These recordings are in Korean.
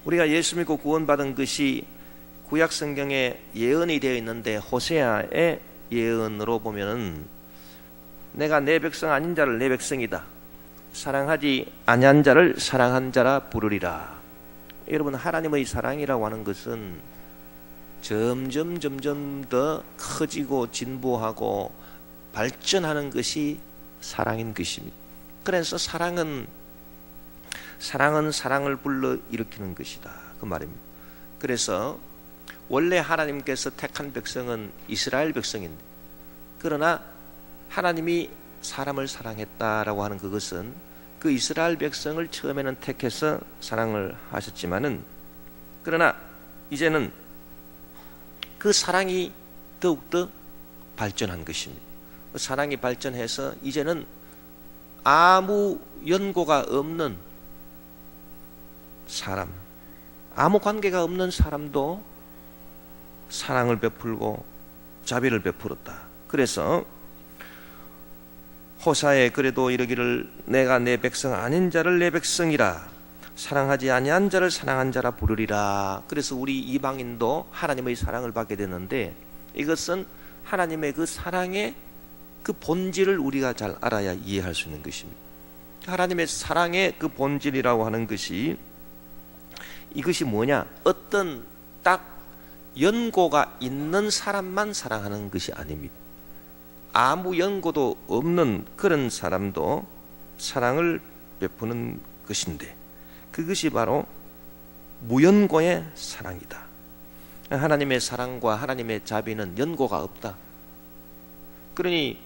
우리가 예수 믿고 구원받은 것이 구약 성경에 예언이 되어 있는데 호세아의 예언으로 보면은 내가 내 백성 아닌 자를 내 백성이다, 사랑하지 아니한 자를 사랑한 자라 부르리라. 여러분, 하나님의 사랑이라고 하는 것은 점점 더 커지고 진보하고 발전하는 것이 사랑인 것입니다. 그래서 사랑은 사랑을 불러 일으키는 것이다, 그 말입니다. 그래서 원래 하나님께서 택한 백성은 이스라엘 백성인데, 그러나 하나님이 사람을 사랑했다라고 하는 그것은 그 이스라엘 백성을 처음에는 택해서 사랑을 하셨지만은, 그러나 이제는 그 사랑이 더욱더 발전한 것입니다. 그 사랑이 발전해서 이제는 아무 연고가 없는 사람, 아무 관계가 없는 사람도 사랑을 베풀고 자비를 베풀었다. 그래서 호사에 그래도 이르기를 내가 내 백성 아닌 자를 내 백성이라, 사랑하지 아니한 자를 사랑한 자라 부르리라. 그래서 우리 이방인도 하나님의 사랑을 받게 되는데, 이것은 하나님의 그 사랑의 그 본질을 우리가 잘 알아야 이해할 수 있는 것입니다. 하나님의 사랑의 그 본질이라고 하는 것이, 이것이 뭐냐? 어떤 딱 연고가 있는 사람만 사랑하는 것이 아닙니다. 아무 연고도 없는 그런 사람도 사랑을 베푸는 것인데, 그것이 바로 무연고의 사랑이다. 하나님의 사랑과 하나님의 자비는 연고가 없다. 그러니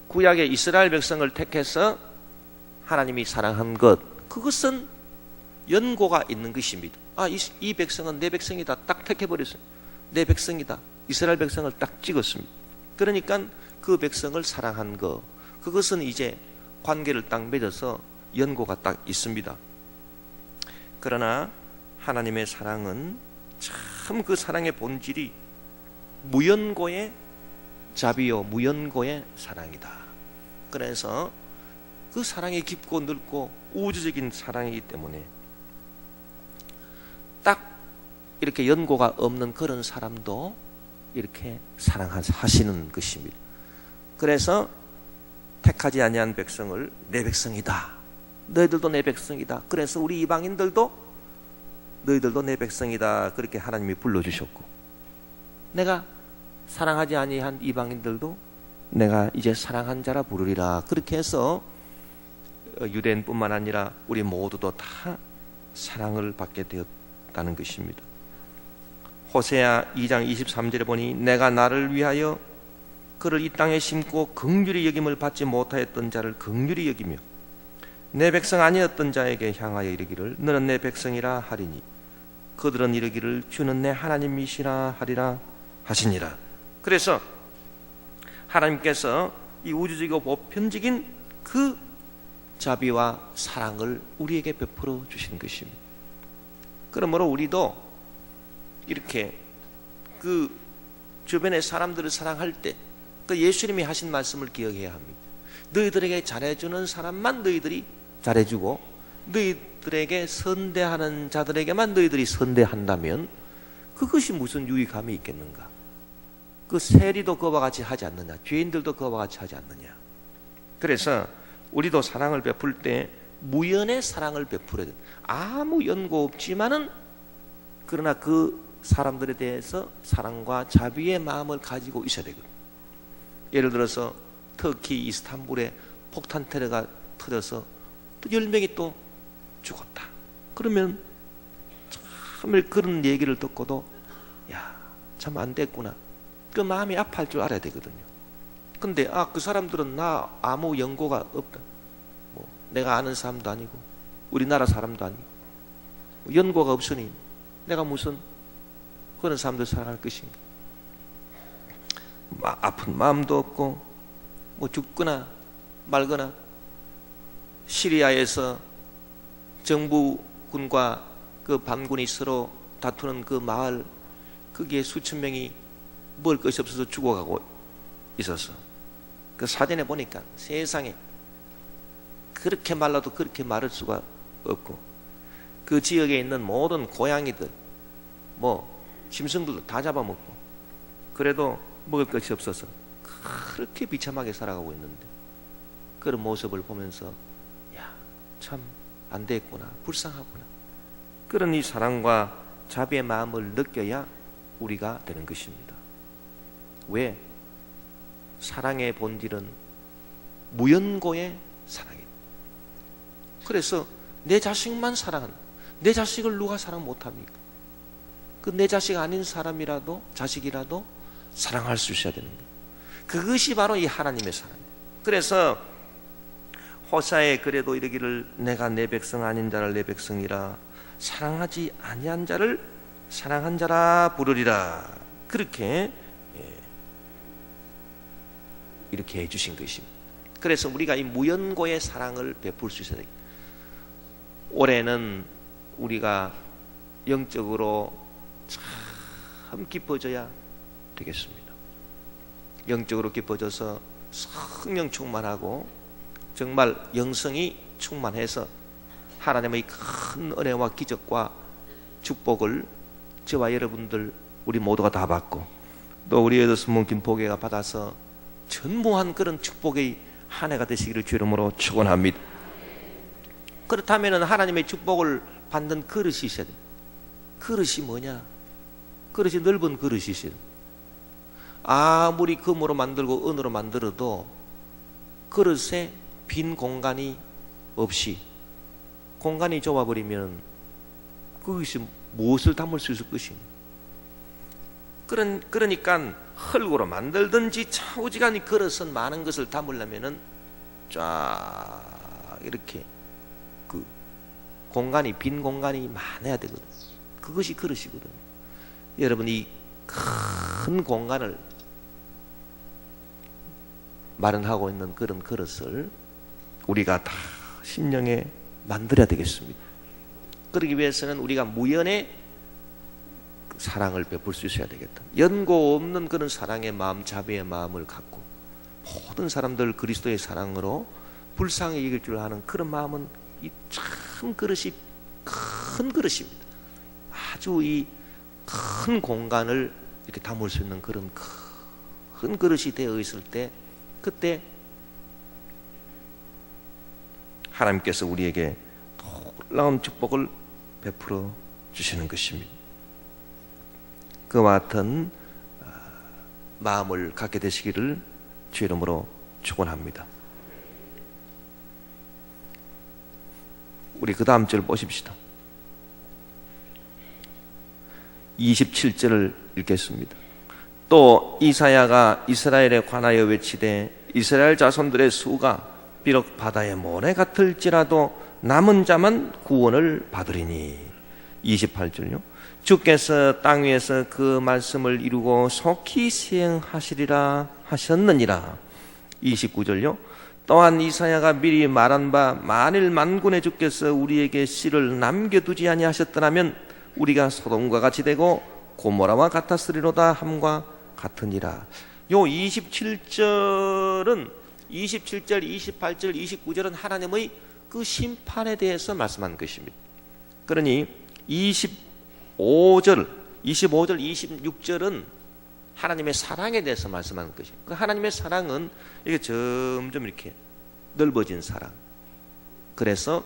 구약의 이스라엘 백성을 택해서 하나님이 사랑한 것, 그것은 연고가 있는 것입니다. 이 백성은 내 백성이다, 딱 택해버렸어요. 내 백성이다, 이스라엘 백성을 딱 찍었습니다. 그러니까 그 백성을 사랑한 것, 그것은 이제 관계를 딱 맺어서 연고가 딱 있습니다. 그러나 하나님의 사랑은 참 그 사랑의 본질이 무연고의 자비요, 무연고의 사랑이다. 그래서 그 사랑이 깊고 넓고 우주적인 사랑이기 때문에 딱 이렇게 연고가 없는 그런 사람도 이렇게 사랑하시는 것입니다. 그래서 택하지 아니한 백성을 내 백성이다, 너희들도 내 백성이다. 그래서 우리 이방인들도 너희들도 내 백성이다, 그렇게 하나님이 불러주셨고, 내가 사랑하지 아니한 이방인들도 내가 이제 사랑한 자라 부르리라. 그렇게 해서 유대인뿐만 아니라 우리 모두도 다 사랑을 받게 되었다는 것입니다. 호세아 2장 23절에 보니 내가 나를 위하여 그를 이 땅에 심고 긍휼히 여김을 받지 못하였던 자를 긍휼히 여기며 내 백성 아니었던 자에게 향하여 이르기를 너는 내 백성이라 하리니 그들은 이르기를 주는 내 하나님이시라 하리라 하시니라. 그래서 하나님께서 이 우주적이고 보편적인 그 자비와 사랑을 우리에게 베풀어 주시는 것입니다. 그러므로 우리도 이렇게 그 주변의 사람들을 사랑할 때 그 예수님이 하신 말씀을 기억해야 합니다. 너희들에게 잘해주는 사람만 너희들이 잘해주고 너희들에게 선대하는 자들에게만 너희들이 선대한다면 그것이 무슨 유익함이 있겠는가? 그 세리도 그와 같이 하지 않느냐? 죄인들도 그와 같이 하지 않느냐? 그래서 우리도 사랑을 베풀 때 무연의 사랑을 베풀어야 돼. 아무 연고 없지만은 그러나 그 사람들에 대해서 사랑과 자비의 마음을 가지고 있어야 되거든요. 예를 들어서 터키 이스탄불에 폭탄 테러가 터져서 또 10명이 또 죽었다. 그러면 정말 그런 얘기를 듣고도 야, 참 안 됐구나. 그 마음이 아파할 줄 알아야 되거든요. 근데 그 사람들은 나 아무 연고가 없다. 뭐 내가 아는 사람도 아니고 우리나라 사람도 아니고 연고가 없으니 내가 무슨 그런 사람들 사랑할 것인가? 아픈 마음도 없고 뭐 죽거나 말거나 시리아에서 정부군과 그 반군이 서로 다투는 그 마을, 거기에 수천 명이 먹을 것이 없어서 죽어가고 있어서 그 사진에 보니까 세상에 그렇게 말라도 그렇게 마를 수가 없고 그 지역에 있는 모든 고양이들, 짐승들도 다 잡아먹고, 그래도 먹을 것이 없어서 그렇게 비참하게 살아가고 있는데, 그런 모습을 보면서 참 안 됐구나, 불쌍하구나, 그런 이 사랑과 자비의 마음을 느껴야 우리가 되는 것입니다. 왜? 사랑의 본질은 무연고의 사랑이에요. 그래서 내 자식만 사랑한다. 내 자식을 누가 사랑 못합니까? 그 내 자식 아닌 사람이라도, 자식이라도 사랑할 수 있어야 되는 거예요. 그것이 바로 이 하나님의 사랑이에요. 그래서 호사에 그래도 이르기를 내가 내 백성 아닌 자를 내 백성이라, 사랑하지 아니한 자를 사랑한 자라 부르리라, 그렇게 이렇게 해주신 것입니다. 그래서 우리가 이 무연고의 사랑을 베풀 수 있어야 됩니다. 올해는 우리가 영적으로 참 깊어져야 되겠습니다. 영적으로 깊어져서 성령 충만하고 정말 영성이 충만해서 하나님의 큰 은혜와 기적과 축복을 저와 여러분들 우리 모두가 다 받고, 또 우리 에더스문 김포교회가 받아서 전무한 그런 축복의 한 해가 되시기를 주 이름으로 축원합니다. 그렇다면 하나님의 축복을 받는 그릇이 있어야 돼요. 그릇이 뭐냐? 그릇이 넓은 그릇이 있어요. 아무리 금으로 만들고 은으로 만들어도 그릇에 빈 공간이 없이, 공간이 좁아버리면 그것이 무엇을 담을 수 있을 것입니까? 그러니까 흙으로 만들든지 차오지간히 그릇은 많은 것을 담으려면은 쫙 이렇게 그 공간이, 빈 공간이 많아야 되거든. 그것이 그릇이거든. 여러분, 이 큰 공간을 마련하고 있는 그런 그릇을 우리가 다 심령에 만들어야 되겠습니다. 그러기 위해서는 우리가 무연의 사랑을 베풀 수 있어야 되겠다. 연고 없는 그런 사랑의 마음, 자비의 마음을 갖고 모든 사람들 그리스도의 사랑으로 불쌍히 여길 줄 아는 그런 마음은 참 그릇이 큰 그릇입니다. 아주 이 큰 공간을 이렇게 담을 수 있는 그런 큰 그릇이 되어 있을 때, 그때 하나님께서 우리에게 놀라운 축복을 베풀어 주시는 것입니다. 그와 같은 마음을 갖게 되시기를 주 이름으로 축원합니다. 우리 그 다음 절 보십시다. 27절을 읽겠습니다. 또 이사야가 이스라엘에 관하여 외치되 이스라엘 자손들의 수가 비록 바다의 모래 같을지라도 남은 자만 구원을 받으리니. 28절요. 주께서 땅 위에서 그 말씀을 이루고 속히 시행하시리라 하셨느니라. 29절요. 또한 이사야가 미리 말한 바 만일 만군의 주께서 우리에게 씨를 남겨두지 아니하셨더라면 우리가 소돔과 같이 되고 고모라와 같았으리로다 함과 같으니라. 요 27절은 27절, 28절, 29절은 하나님의 그 심판에 대해서 말씀한 것입니다. 그러니 25절, 26절은 하나님의 사랑에 대해서 말씀하는 것이에요. 그 하나님의 사랑은 이게 점점 이렇게 넓어진 사랑. 그래서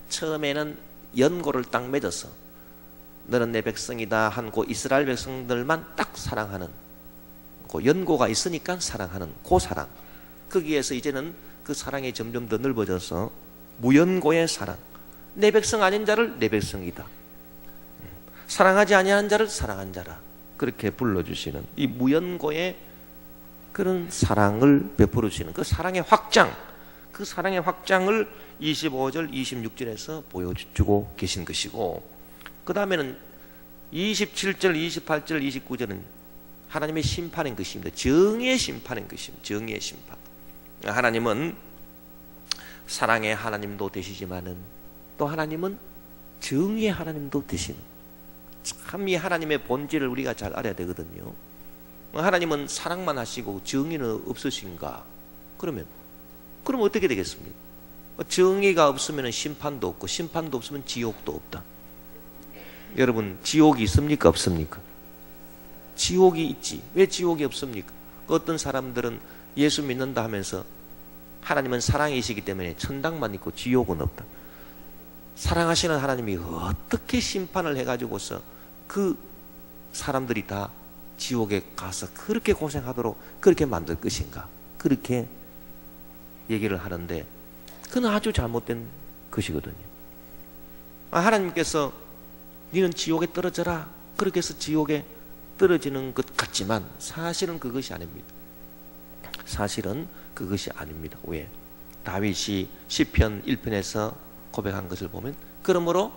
처음에는 연고를 딱 맺어서 너는 내 백성이다 한 그 이스라엘 백성들만 딱 사랑하는, 그 연고가 있으니까 사랑하는 그 사랑. 거기에서 이제는 그 사랑이 점점 더 넓어져서 무연고의 사랑. 내 백성 아닌 자를 내 백성이다, 사랑하지 아니한 자를 사랑한 자라, 그렇게 불러주시는 이 무연고의 그런 사랑을 베풀어 주시는 그 사랑의 확장, 그 사랑의 확장을 25절, 26절에서 보여주고 계신 것이고, 그 다음에는 27절, 28절, 29절은 하나님의 심판인 것입니다. 정의의 심판인 것입니다. 정의의 심판. 하나님은 사랑의 하나님도 되시지만은 또 하나님은 정의의 하나님도 되시는, 참 이 하나님의 본질을 우리가 잘 알아야 되거든요. 하나님은 사랑만 하시고 정의는 없으신가? 그럼 어떻게 되겠습니까? 정의가 없으면 심판도 없고 심판도 없으면 지옥도 없다. 여러분, 지옥이 있습니까? 없습니까? 지옥이 있지. 왜 지옥이 없습니까? 어떤 사람들은 예수 믿는다 하면서 하나님은 사랑이시기 때문에 천당만 있고 지옥은 없다. 사랑하시는 하나님이 어떻게 심판을 해가지고서 그 사람들이 다 지옥에 가서 그렇게 고생하도록 그렇게 만들 것인가? 그렇게 얘기를 하는데 그건 아주 잘못된 것이거든요. 하나님께서 너는 지옥에 떨어져라 그렇게 해서 지옥에 떨어지는 것 같지만 사실은 그것이 아닙니다. 사실은 그것이 아닙니다. 왜? 다윗이 시편 1편에서 고백한 것을 보면 그러므로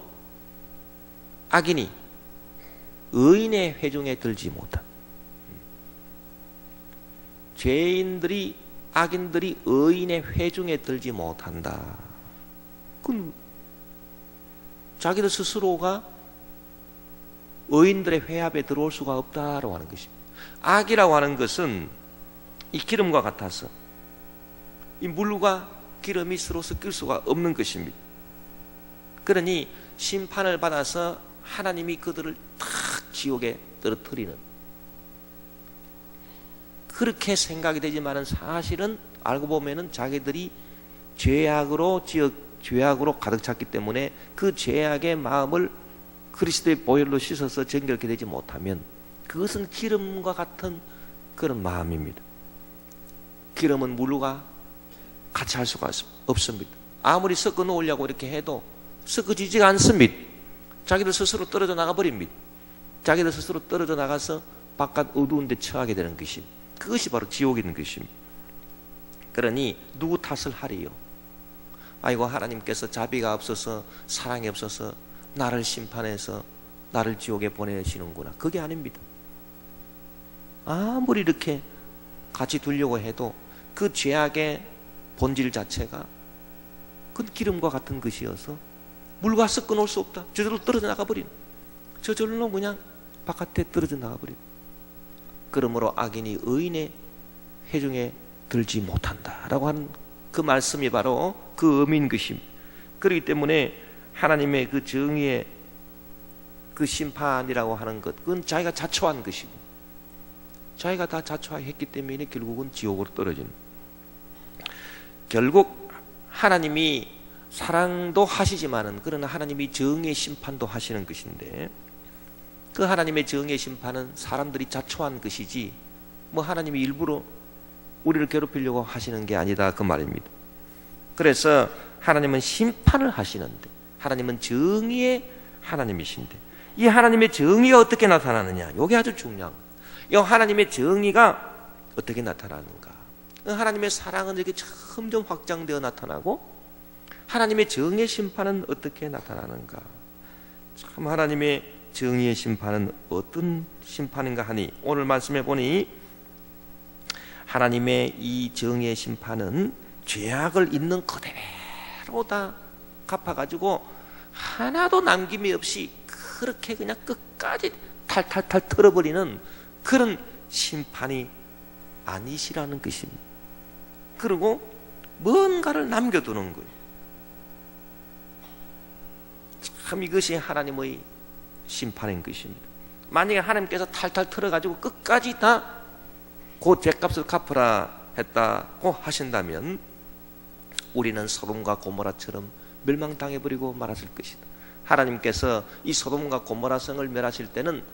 악인이 의인의 회중에 들지 못한, 죄인들이 악인들이 의인의 회중에 들지 못한다. 그건 자기들 스스로가 의인들의 회합에 들어올 수가 없다라고 하는 것입니다. 악이라고 하는 것은 이 기름과 같아서 이 물과 기름이 서로 섞일 수가 없는 것입니다. 그러니 심판을 받아서 하나님이 그들을 탁 지옥에 떨어뜨리는, 그렇게 생각이 되지만은 사실은 알고 보면은 자기들이 죄악으로 가득 찼기 때문에 그 죄악의 마음을 그리스도의 보혈로 씻어서 정결케 되지 못하면 그것은 기름과 같은 그런 마음입니다. 기름은 물과 같이 할 수가 없습니다. 아무리 섞어 놓으려고 이렇게 해도 섞어지지가 않습니다. 자기들 스스로 떨어져 나가 버립니다. 자기들 스스로 떨어져 나가서 바깥 어두운 데 처하게 되는 것입니다. 그것이 바로 지옥이 있는 것입니다. 그러니 누구 탓을 하리요? 아이고, 하나님께서 자비가 없어서 사랑이 없어서 나를 심판해서 나를 지옥에 보내시는구나. 그게 아닙니다. 아무리 이렇게 같이 두려고 해도 그 죄악의 본질 자체가 그 기름과 같은 것이어서 물과 섞어 놓을 수 없다. 저절로 떨어져 나가버린, 저절로 그냥 바깥에 떨어져 나가버린. 그러므로 악인이 의인의 회중에 들지 못한다라고 하는 그 말씀이 바로 그 의미인 것입니다. 그렇기 때문에 하나님의 그 정의의 그 심판이라고 하는 것, 그건 자기가 자초한 것이고 자기가 다 자초했기 때문에 결국은 지옥으로 떨어지는, 결국 하나님이 사랑도 하시지만은 그러나 하나님이 정의의 심판도 하시는 것인데, 그 하나님의 정의의 심판은 사람들이 자초한 것이지 뭐 하나님이 일부러 우리를 괴롭히려고 하시는 게 아니다, 그 말입니다. 그래서 하나님은 심판을 하시는데 하나님은 정의의 하나님이신데, 이 하나님의 정의가 어떻게 나타나느냐, 이게 아주 중요한 거예요. 이 하나님의 정의가 어떻게 나타나는가? 하나님의 사랑은 이렇게 점점 확장되어 나타나고 하나님의 정의의 심판은 어떻게 나타나는가? 참, 하나님의 정의의 심판은 어떤 심판인가 하니, 오늘 말씀해 보니 하나님의 이 정의의 심판은 죄악을 있는 그대로 다 갚아가지고 하나도 남김이 없이 그렇게 그냥 끝까지 탈탈탈 털어버리는 그런 심판이 아니시라는 것입니다. 그리고 뭔가를 남겨두는 거예요. 참, 이것이 하나님의 심판인 것입니다. 만약에 하나님께서 탈탈 털어가지고 끝까지 다 그 죄값을 갚으라 했다고 하신다면 우리는 소돔과 고모라처럼 멸망당해버리고 말았을 것이다. 하나님께서 이 소돔과 고모라 성을 멸하실 때는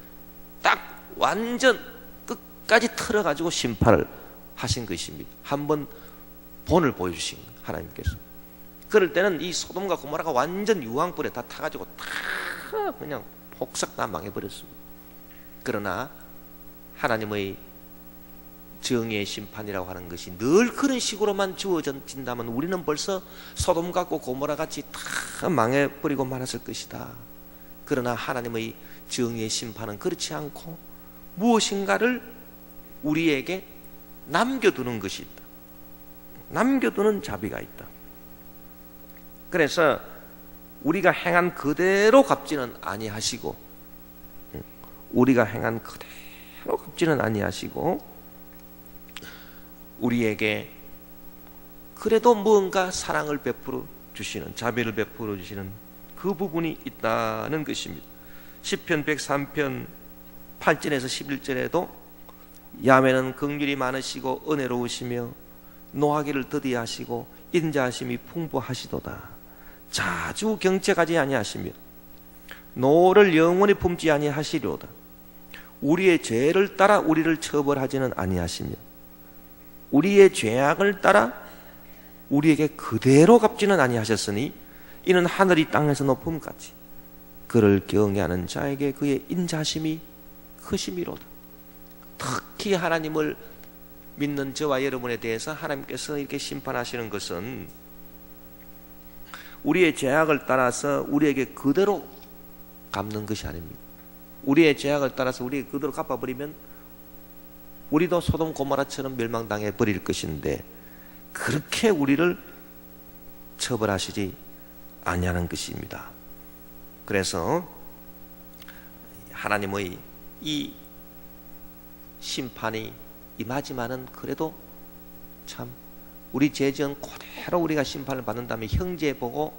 딱 완전 끝까지 털어가지고 심판을 하신 것입니다. 한번 본을 보여주신 거예요, 하나님께서. 그럴 때는 이 소돔과 고모라가 완전 유황불에 다 타가지고 다 그냥 폭삭 다 망해버렸습니다. 그러나 하나님의 정의의 심판이라고 하는 것이 늘 그런 식으로만 주어진다면 우리는 벌써 소돔 같고 고모라 같이 다 망해버리고 말았을 것이다. 그러나 하나님의 정의의 심판은 그렇지 않고 무엇인가를 우리에게 남겨두는 것이 있다. 남겨두는 자비가 있다. 그래서 우리가 행한 그대로 갚지는 아니하시고, 우리가 행한 그대로 갚지는 아니하시고 우리에게 그래도 뭔가 사랑을 베풀어 주시는, 자비를 베풀어 주시는 그 부분이 있다는 것입니다. 시편 103편 8절에서 11절에도 야훼는 긍휼이 많으시고 은혜로우시며 노하기를 더디하시고 인자하심이 풍부하시도다. 자주 경책하지 아니하시며 노를 영원히 품지 아니하시려다. 우리의 죄를 따라 우리를 처벌하지는 아니하시며 우리의 죄악을 따라 우리에게 그대로 갚지는 아니하셨으니 이는 하늘이 땅에서 높음같이 그를 경외하는 자에게 그의 인자심이 크심이로다. 특히 하나님을 믿는 저와 여러분에 대해서 하나님께서 이렇게 심판하시는 것은 우리의 죄악을 따라서 우리에게 그대로 갚는 것이 아닙니다. 우리의 죄악을 따라서 우리에게 그대로 갚아버리면 우리도 소돔 고모라처럼 멸망당해 버릴 것인데 그렇게 우리를 처벌하시지 아니하는 것입니다. 그래서 하나님의 이 심판이 임하지만은 그래도 참 우리 죄전 그대로 우리가 심판을 받는 다음에 형제 보고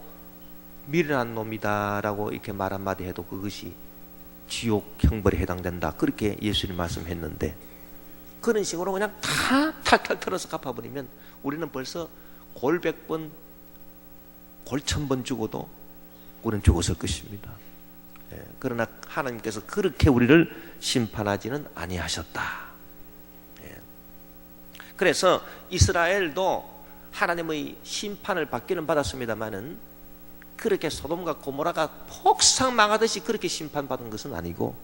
미련한 놈이다라고 이렇게 말 한마디 해도 그것이 지옥 형벌에 해당된다, 그렇게 예수님 말씀했는데 그런 식으로 그냥 다 탈탈 털어서 갚아버리면 우리는 벌써 골 100번 골 1000번 죽어도 우리는 죽었을 것입니다. 그러나 하나님께서 그렇게 우리를 심판하지는 아니하셨다. 그래서 이스라엘도 하나님의 심판을 받기는 받았습니다마는 그렇게 소돔과 고모라가 폭삭 망하듯이 그렇게 심판받은 것은 아니고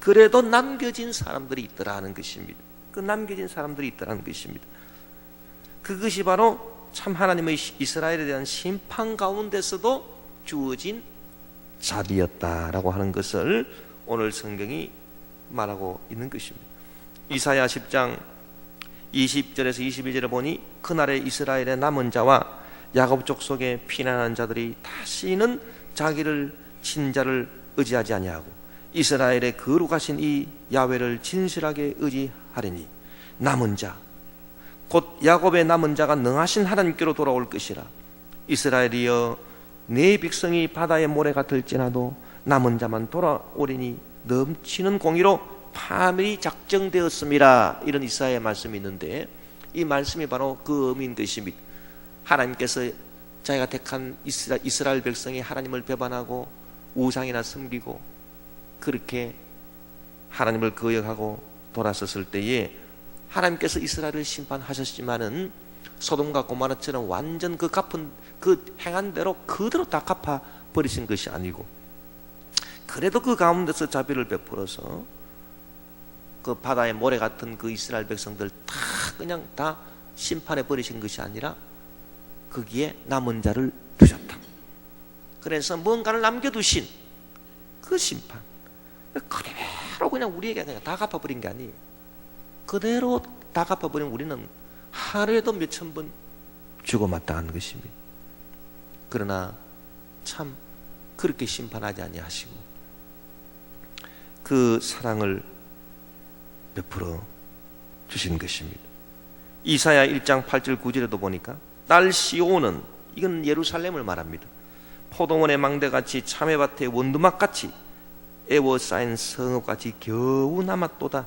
그래도 남겨진 사람들이 있더라 하는 것입니다. 그 남겨진 사람들이 있더라는 것입니다. 그것이 바로 참 하나님의 이스라엘에 대한 심판 가운데서도 주어진 자비였다라고 하는 것을 오늘 성경이 말하고 있는 것입니다. 이사야 10장 20절에서 21절에 보니 그날에 이스라엘의 남은 자와 야곱 족속에 피난한 자들이 다시는 자기를 친자를 의지하지 아니하고 이스라엘의 거룩하신 이 야훼를 진실하게 의지하리니 남은 자 곧 야곱의 남은 자가 능하신 하나님께로 돌아올 것이라. 이스라엘이여 네 백성이 바다의 모래 같을지라도 남은 자만 돌아오리니 넘치는 공의로 파멸이 작정되었음이라. 이런 이사야의 말씀이 있는데 이 말씀이 바로 그 의미인 것입니다. 하나님께서 자기가 택한 이스라엘 백성이 하나님을 배반하고 우상이나 섬기고 그렇게 하나님을 거역하고 돌아섰을 때에 하나님께서 이스라엘을 심판하셨지만은 소돔과 고모라처럼 완전 그 갚은 그 행한 대로 그대로 다 갚아 버리신 것이 아니고 그래도 그 가운데서 자비를 베풀어서 그 바다의 모래 같은 그 이스라엘 백성들 다 그냥 다 심판해 버리신 것이 아니라 거기에 남은 자를 두셨다. 그래서 뭔가를 남겨두신 그 심판 그대로 그냥 우리에게 그냥 다 갚아버린 게 아니에요. 그대로 다 갚아버린 우리는 하루에도 몇천 번 죽어마땅한 것입니다. 그러나 참 그렇게 심판하지 아니하시고 그 사랑을 베풀어 주신 것입니다. 이사야 1장 8절 9절에도 보니까 딸 시온은, 이건 예루살렘을 말합니다, 포도원의 망대같이 참외밭의 원두막같이 애워싸인 성읍같이 겨우 남았도다.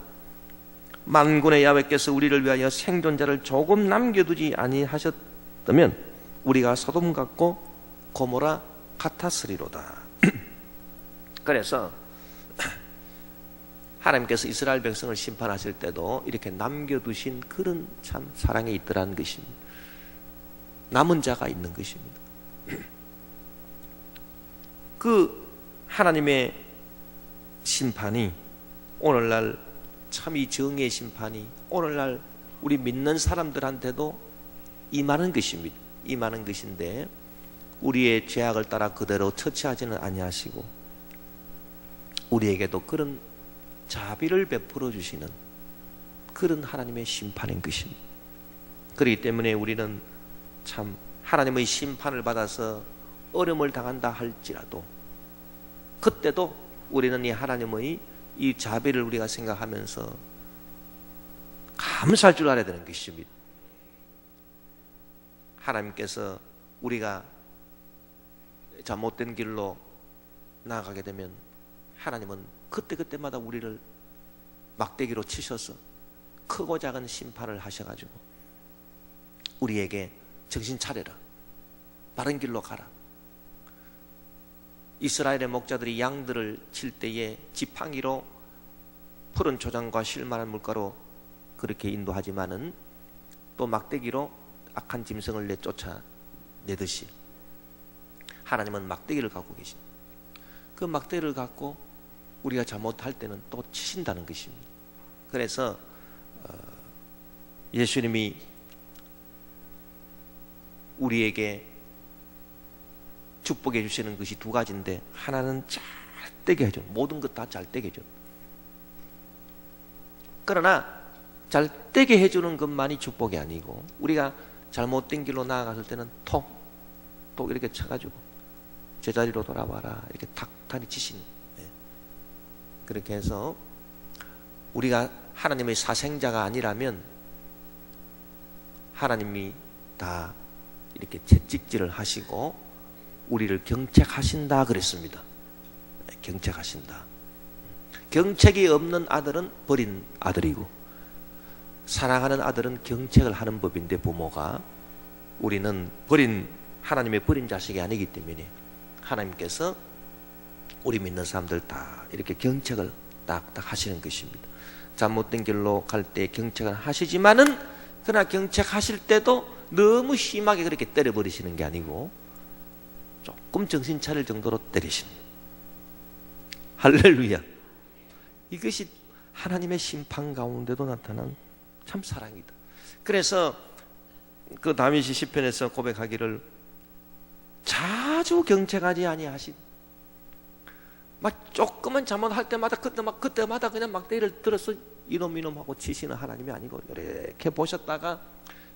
만군의 야훼께서 우리를 위하여 생존자를 조금 남겨두지 아니하셨다면 우리가 소돔 같고 고모라 같았으리로다. 그래서 하나님께서 이스라엘 백성을 심판하실 때도 이렇게 남겨두신 그런 참 사랑이 있더라는 것입니다. 남은 자가 있는 것입니다. 그 하나님의 심판이 오늘날 참 이 정의의 심판이 오늘날 우리 믿는 사람들한테도 임하는 것입니다. 임하는 것인데 우리의 죄악을 따라 그대로 처치하지는 아니하시고 우리에게도 그런 자비를 베풀어 주시는 그런 하나님의 심판인 것입니다. 그렇기 때문에 우리는 참 하나님의 심판을 받아서 어려움을 당한다 할지라도 그때도 우리는 이 하나님의 이 자비를 우리가 생각하면서 감사할 줄 알아야 되는 것입니다. 하나님께서 우리가 잘못된 길로 나아가게 되면 하나님은 그때그때마다 우리를 막대기로 치셔서 크고 작은 심판을 하셔가지고 우리에게 정신 차려라, 바른 길로 가라. 이스라엘의 목자들이 양들을 칠 때에 지팡이로 푸른 초장과 실만한 물가로 그렇게 인도하지만은 또 막대기로 악한 짐승을 내쫓아내듯이 하나님은 막대기를 갖고 계십니다. 그 막대기를 갖고 우리가 잘못할 때는 또 치신다는 것입니다. 그래서 예수님이 우리에게 축복해 주시는 것이 두 가지인데, 하나는 잘 되게 해줘. 모든 것 다 잘 되게 해줘. 그러나 잘 되게 해주는 것만이 축복이 아니고, 우리가 잘못된 길로 나아갔을 때는 톡 이렇게 쳐가지고 제자리로 돌아와라 이렇게 탁탁이 치시는, 그렇게 해서 우리가 하나님의 사생자가 아니라면 하나님이 다 이렇게 채찍질을 하시고 우리를 경책하신다 그랬습니다. 경책하신다. 경책이 없는 아들은 버린 아들이고, 사랑하는 아들은 경책을 하는 법인데, 부모가, 우리는 하나님의 버린 자식이 아니기 때문에 하나님께서 우리 믿는 사람들 다 이렇게 경책을 딱딱 하시는 것입니다. 잘못된 길로 갈 때 경책을 하시지만은, 그러나 경책하실 때도 너무 심하게 그렇게 때려버리시는 게 아니고 조금 정신 차릴 정도로 때리시는, 할렐루야. 이것이 하나님의 심판 가운데도 나타난 참 사랑이다. 그래서 그 다윗이 시편에서 고백하기를, 자주 경책하지 아니하신, 막 조금만 잘못할 때마다 그때마다 그냥 막대기를 들어서 이놈 하고 치시는 하나님이 아니고, 이렇게 보셨다가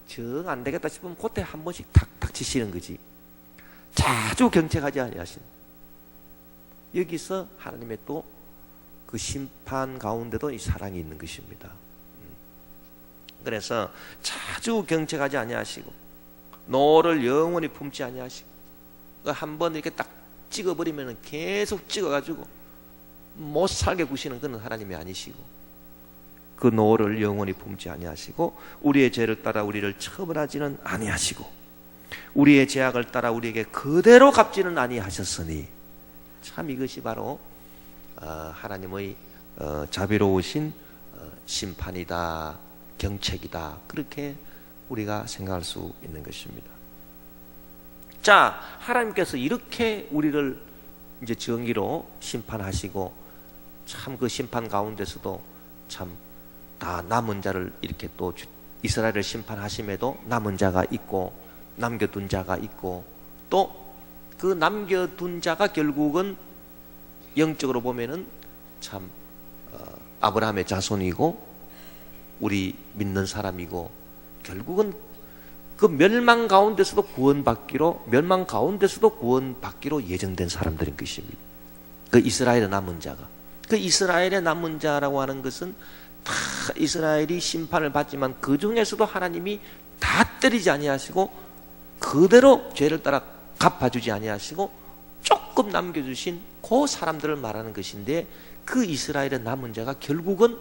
정 안 되겠다 싶으면 그때 한 번씩 탁탁 치시는 거지. 자주 경책하지 아니하신, 여기서 하나님의 또 그 심판 가운데도 이 사랑이 있는 것입니다. 그래서 자주 경책하지 아니하시고 노를 영원히 품지 아니하시고, 한 번 이렇게 딱 찍어버리면 계속 찍어가지고 못 살게 구시는 그런 하나님이 아니시고, 그 노를 영원히 품지 아니하시고, 우리의 죄를 따라 우리를 처벌하지는 아니하시고, 우리의 죄악을 따라 우리에게 그대로 갚지는 아니하셨으니, 참 이것이 바로 하나님의 자비로우신 심판이다, 경책이다, 그렇게 우리가 생각할 수 있는 것입니다. 자, 하나님께서 이렇게 우리를 이제 정의로 심판하시고, 참 그 심판 가운데서도 참 다 남은 자를 이렇게 또 이스라엘을 심판하심에도 남은 자가 있고 남겨둔 자가 있고, 또 그 남겨둔 자가 결국은 영적으로 보면은 참 아브라함의 자손이고 우리 믿는 사람이고, 결국은 그 멸망 가운데서도 구원받기로 예정된 사람들인 것입니다. 그 이스라엘의 남은 자가, 그 이스라엘의 남은 자라고 하는 것은 다 이스라엘이 심판을 받지만 그 중에서도 하나님이 다 때리지 아니하시고 그대로 죄를 따라 갚아주지 아니하시고 조금 남겨주신 그 사람들을 말하는 것인데, 그 이스라엘의 남은 자가 결국은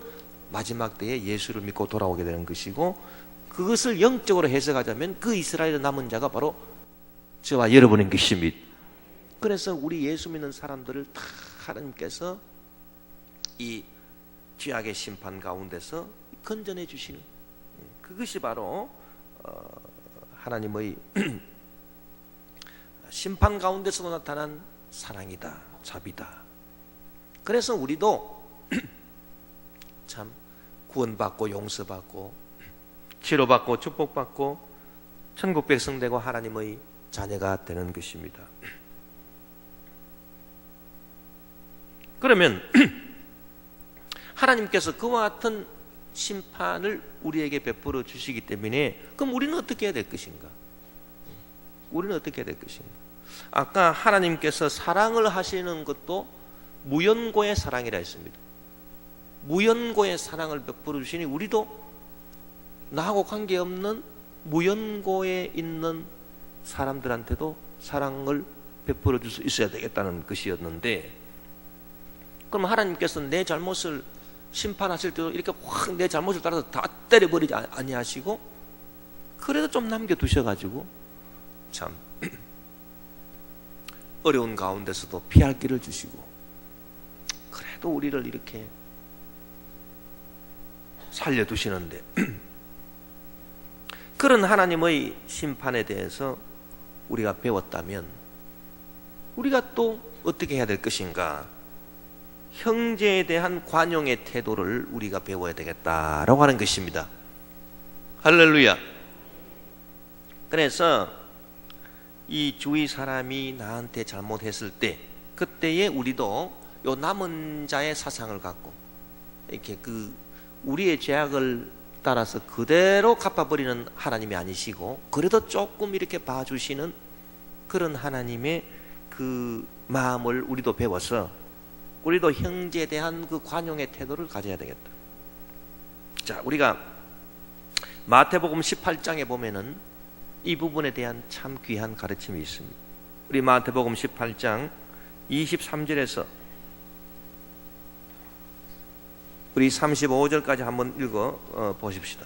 마지막 때에 예수를 믿고 돌아오게 되는 것이고, 그것을 영적으로 해석하자면 그 이스라엘의 남은 자가 바로 저와 여러분인 것입니다. 그래서 우리 예수 믿는 사람들을 다 하나님께서 이 죄악의 심판 가운데서 건져내 주시는, 그것이 바로 하나님의 심판 가운데서도 나타난 사랑이다, 자비다. 그래서 우리도 참 구원받고 용서받고 치료받고 축복받고 천국 백성 되고 하나님의 자녀가 되는 것입니다. 그러면 하나님께서 그와 같은 심판을 우리에게 베풀어 주시기 때문에, 그럼 우리는 어떻게 해야 될 것인가? 우리는 어떻게 해야 될 것인가? 아까 하나님께서 사랑을 하시는 것도 무연고의 사랑이라 했습니다. 무연고의 사랑을 베풀어 주시니, 우리도 나하고 관계없는 무연고에 있는 사람들한테도 사랑을 베풀어 줄 수 있어야 되겠다는 것이었는데, 그럼 하나님께서 내 잘못을 심판하실 때도 이렇게 확 내 잘못을 따라서 다 때려버리지 아니하시고 그래도 좀 남겨두셔가지고 참 어려운 가운데서도 피할 길을 주시고, 그래도 우리를 이렇게 살려두시는데 그런 하나님의 심판에 대해서 우리가 배웠다면 우리가 또 어떻게 해야 될 것인가? 형제에 대한 관용의 태도를 우리가 배워야 되겠다라고 하는 것입니다. 할렐루야. 그래서 이 주위 사람이 나한테 잘못했을 때 그때에 우리도 요 남은 자의 사상을 갖고 이렇게 우리의 죄악을 따라서 그대로 갚아버리는 하나님이 아니시고, 그래도 조금 이렇게 봐주시는 그런 하나님의 그 마음을 우리도 배워서 우리도 형제에 대한 그 관용의 태도를 가져야 되겠다. 자, 우리가 마태복음 18장에 보면은 이 부분에 대한 참 귀한 가르침이 있습니다. 우리 마태복음 18장 23절에서 우리 35절까지 한번 읽어 보십시다.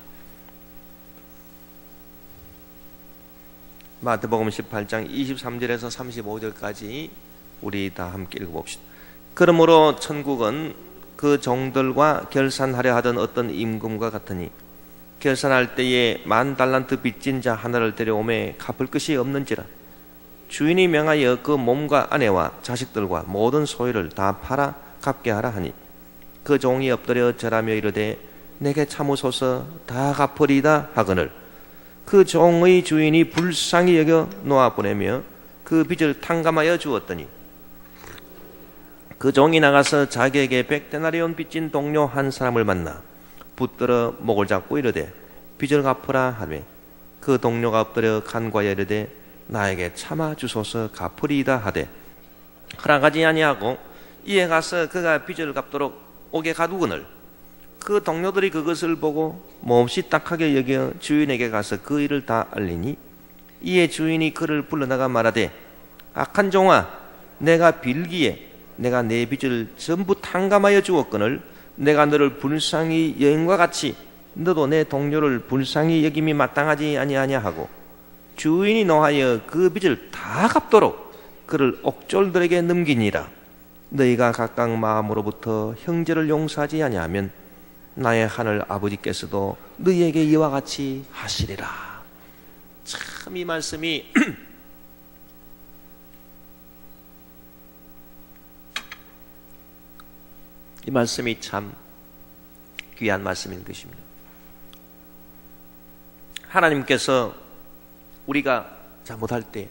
마태복음 18장 23절에서 35절까지 우리 다 함께 읽어봅시다. 그러므로 천국은 그 종들과 결산하려 하던 어떤 임금과 같으니 결산할 때에 10,000달란트 빚진 자 하나를 데려오매 갚을 것이 없는지라 주인이 명하여 그 몸과 아내와 자식들과 모든 소유를 다 팔아 갚게 하라 하니 그 종이 엎드려 절하며 이르되 내게 참으소서 다 갚으리다 하거늘 그 종의 주인이 불쌍히 여겨 놓아 보내며 그 빚을 탕감하여 주었더니 그 종이 나가서 자기에게 100데나리온 빚진 동료 한 사람을 만나 붙들어 목을 잡고 이르되 빚을 갚으라 하매 그 동료가 엎드려 간과하여 이르되 나에게 참아 주소서 갚으리이다 하되 허락하지 아니하고 이에 가서 그가 빚을 갚도록 옥에 가두거늘 그 동료들이 그것을 보고 몹시 딱하게 여겨 주인에게 가서 그 일을 다 알리니 이에 주인이 그를 불러다가 말하되 악한 종아 내가 빌기에 내가 내 빚을 전부 탕감하여 주었거늘 내가 너를 불쌍히 여인과 같이 너도 내 동료를 불쌍히 여김이 마땅하지 아니하냐 하고 주인이 노하여 그 빚을 다 갚도록 그를 옥졸들에게 넘기니라. 너희가 각각 마음으로부터 형제를 용서하지 아니하면 나의 하늘 아버지께서도 너희에게 이와 같이 하시리라. 참 이 말씀이 이 말씀이 참 귀한 말씀인 것입니다. 하나님께서 우리가 잘못할 때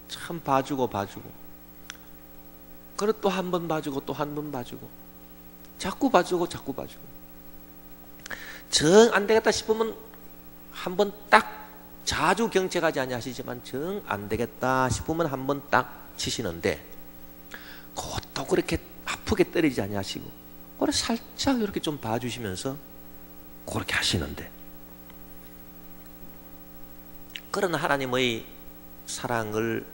참 봐주고 그래 또 한 번 봐주고 또 한 번 봐주고 자꾸 봐주고 정 안 되겠다 싶으면 한 번 딱 자주 경책하지 아니하시지만 정 안 되겠다 싶으면 한 번 딱 치시는데 그것도 그렇게 아프게 때리지 아니하시고 그래 살짝 이렇게 좀 봐주시면서 그렇게 하시는데, 그런 하나님의 사랑을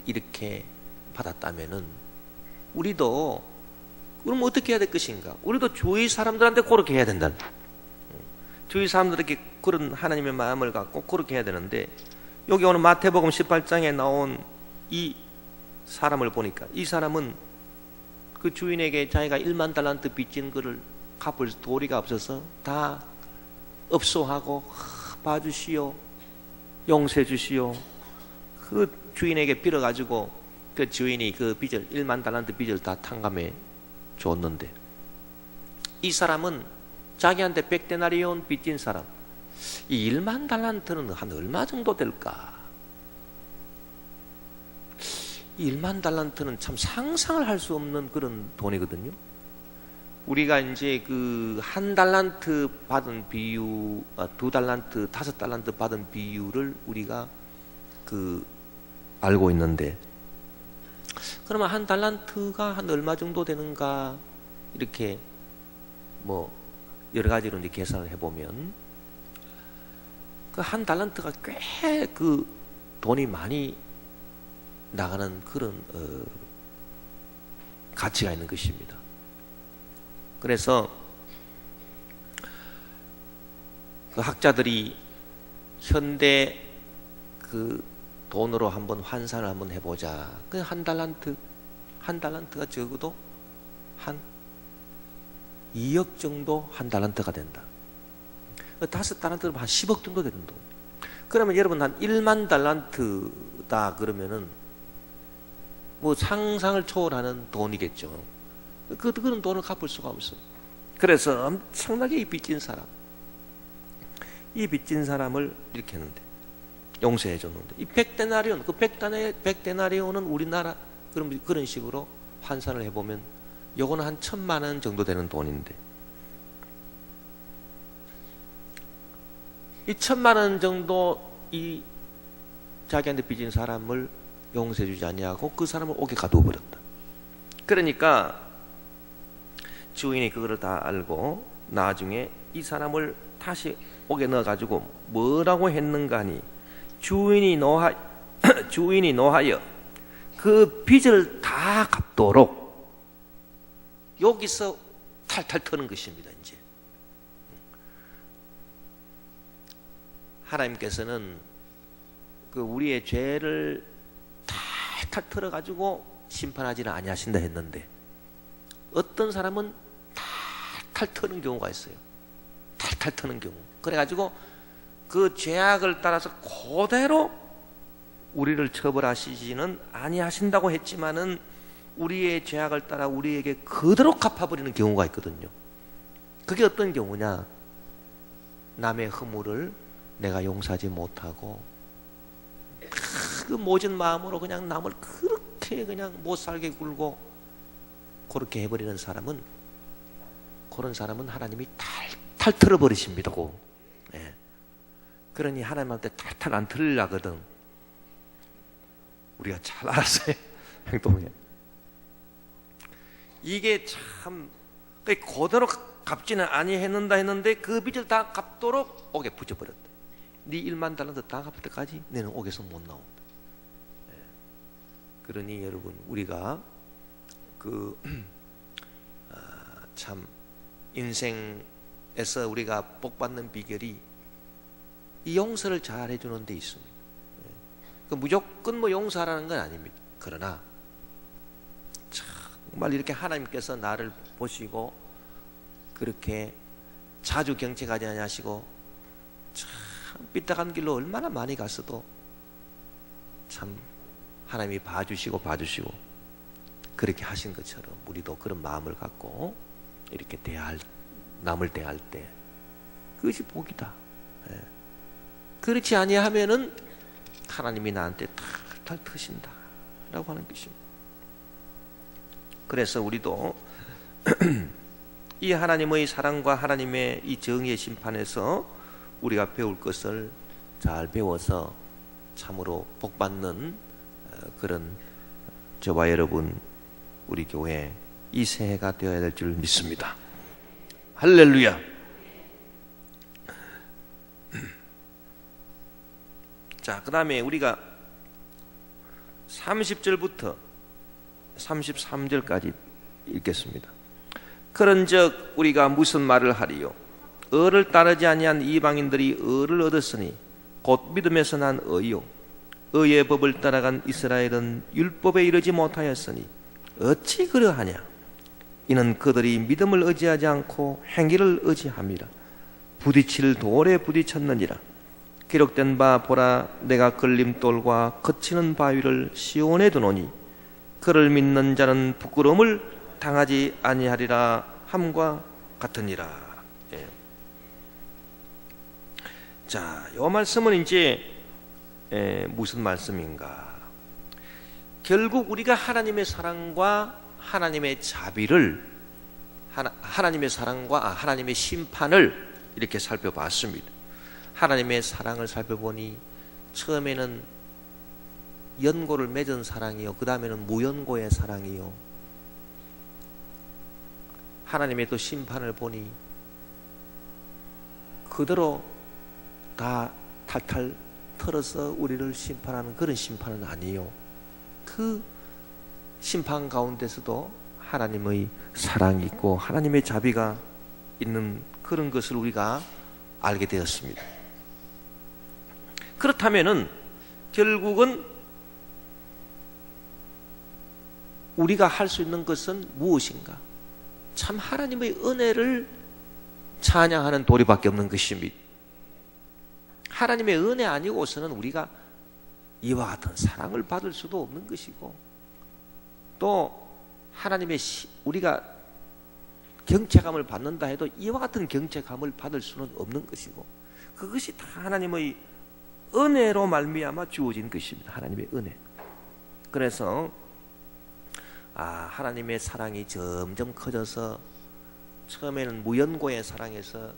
이렇게 받았다면은 우리도 그럼 어떻게 해야 될 것인가? 우리도 주위 사람들한테 그렇게 해야 된다. 주위 사람들에게 그런 하나님의 마음을 갖고 그렇게 해야 되는데, 여기 오늘 마태복음 18장에 나온 이 사람을 보니까 이 사람은 그 주인에게 자기가 10,000달란트 빚진 거를 갚을 도리가 없어서 다 업소하고 봐주시오, 용서해 주시오. 그 주인에게 빌어가지고 그 주인이 그 빚을 10,000달란트 빚을 다 탕감해 줬는데, 이 사람은 자기한테 100데나리온 빚진 사람, 이 10,000달란트는 한 얼마 정도 될까? 10,000달란트는 참 상상을 할 수 없는 그런 돈이거든요. 우리가 이제 그 1달란트 받은 비유, 2달란트, 5달란트 받은 비유를 우리가 그 알고 있는데, 그러면 1달란트가 한 얼마 정도 되는가 이렇게 뭐 여러 가지로 이제 계산을 해보면 그 1달란트가 꽤 그 돈이 많이 나가는 그런 가치가 있는 것입니다. 그래서 그 학자들이 현대 그 돈으로 한번 환산을 한번 해보자. 그 한 달란트가 적어도 한 2억 정도 한 달란트가 된다. 5달란트면 한 10억 정도 되는 돈. 그러면 여러분 한 1만 달란트다 그러면은 뭐 상상을 초월하는 돈이겠죠. 그런 돈을 갚을 수가 없어요. 그래서 엄청나게 이 빚진 사람을 이렇게 했는데 용서해 줬는데 이 100데나리온, 그 100데나리온은 우리나라 그런 식으로 환산을 해보면 요거는 한 1,000만 원 정도 되는 돈인데 이 1,000만 원 정도 이 자기한테 빚진 사람을 용서해 주지 아니하고 그 사람을 옥에 가두어 버렸다. 그러니까 주인이 그거를 다 알고 나중에 이 사람을 다시 옥에 넣어가지고 뭐라고 했는가 하니 주인이 노하여 그 빚을 다 갚도록 여기서 탈탈 터는 것입니다. 이제 하나님께서는 그 우리의 죄를 탈탈 털어가지고 심판하지는 아니하신다 했는데 어떤 사람은 탈탈 터는 경우가 있어요. 탈탈 터는 경우. 그래가지고 그 죄악을 따라서 그대로 우리를 처벌하시지는 아니하신다고 했지만은 우리의 죄악을 따라 우리에게 그대로 갚아버리는 경우가 있거든요. 그게 어떤 경우냐? 남의 허물을 내가 용서하지 못하고 그 모진 마음으로 그냥 남을 그렇게 그냥 못 살게 굴고 그렇게 해버리는 사람은, 그런 사람은 하나님이 탈탈 털어버리십니다고. 예. 그러니 하나님한테 탈탈 안 털리려거든. 우리가 잘 알았어요. 행동에. 이게 참 그대로 갚지는 아니했는다 했는데 그 빚을 다 갚도록 옥에 붙여버렸다. 네 1만 달란트 다 갚을 때까지 너는 옥에서 못 나온다. 예. 그러니 여러분 우리가 참 인생에서 우리가 복받는 비결이 이 용서를 잘 해주는 데 있습니다. 예. 무조건 뭐 용서하라는 건 아닙니다. 그러나 정말 이렇게 하나님께서 나를 보시고 그렇게 자주 경책하지 않으시고 참 삐딱한 길로 얼마나 많이 갔어도 참 하나님이 봐주시고 그렇게 하신 것처럼 우리도 그런 마음을 갖고 이렇게 남을 대할 때 그것이 복이다. 예. 그렇지 아니하면은 하나님이 나한테 탈탈 터신다 라고 하는 것입니다. 그래서 우리도 이 하나님의 사랑과 하나님의 이 정의의 심판에서 우리가 배울 것을 잘 배워서 참으로 복받는 그런 저와 여러분 우리 교회 이 새해가 되어야 될 줄 믿습니다. 할렐루야. 자, 그 다음에 우리가 30절부터 33절까지 읽겠습니다. 그런즉 우리가 무슨 말을 하리요? 의를 따르지 아니한 이방인들이 의를 얻었으니 곧 믿음에서 난 의요. 의의 법을 따라간 이스라엘은 율법에 이르지 못하였으니 어찌 그러하냐? 이는 그들이 믿음을 의지하지 않고 행위를 의지함이라. 부딪힐 돌에 부딪혔느니라. 기록된 바 보라, 내가 걸림돌과 거치는 바위를 시온에 두노니 그를 믿는 자는 부끄러움을 당하지 아니하리라 함과 같으니라. 예. 자, 이 말씀은 이제 무슨 말씀인가? 결국 우리가 하나님의 사랑과 하나님의 자비를 하나님의 사랑과 하나님의 심판을 이렇게 살펴봤습니다. 하나님의 사랑을 살펴보니 처음에는 연고를 맺은 사랑이요, 그 다음에는 무연고의 사랑이요. 하나님의 또 심판을 보니 그대로 다 탈탈 털어서 우리를 심판하는 그런 심판은 아니요. 그 심판 가운데서도 하나님의 사랑이 있고 하나님의 자비가 있는 그런 것을 우리가 알게 되었습니다. 그렇다면은 결국은 우리가 할 수 있는 것은 무엇인가? 참 하나님의 은혜를 찬양하는 도리밖에 없는 것입니다. 하나님의 은혜 아니고서는 우리가 이와 같은 사랑을 받을 수도 없는 것이고, 또 하나님의 우리가 경채감을 받는다 해도 이와 같은 경채감을 받을 수는 없는 것이고, 그것이 다 하나님의 은혜로 말미암아 주어진 것입니다. 하나님의 은혜. 그래서 하나님의 사랑이 점점 커져서 처음에는 무연고의 사랑에서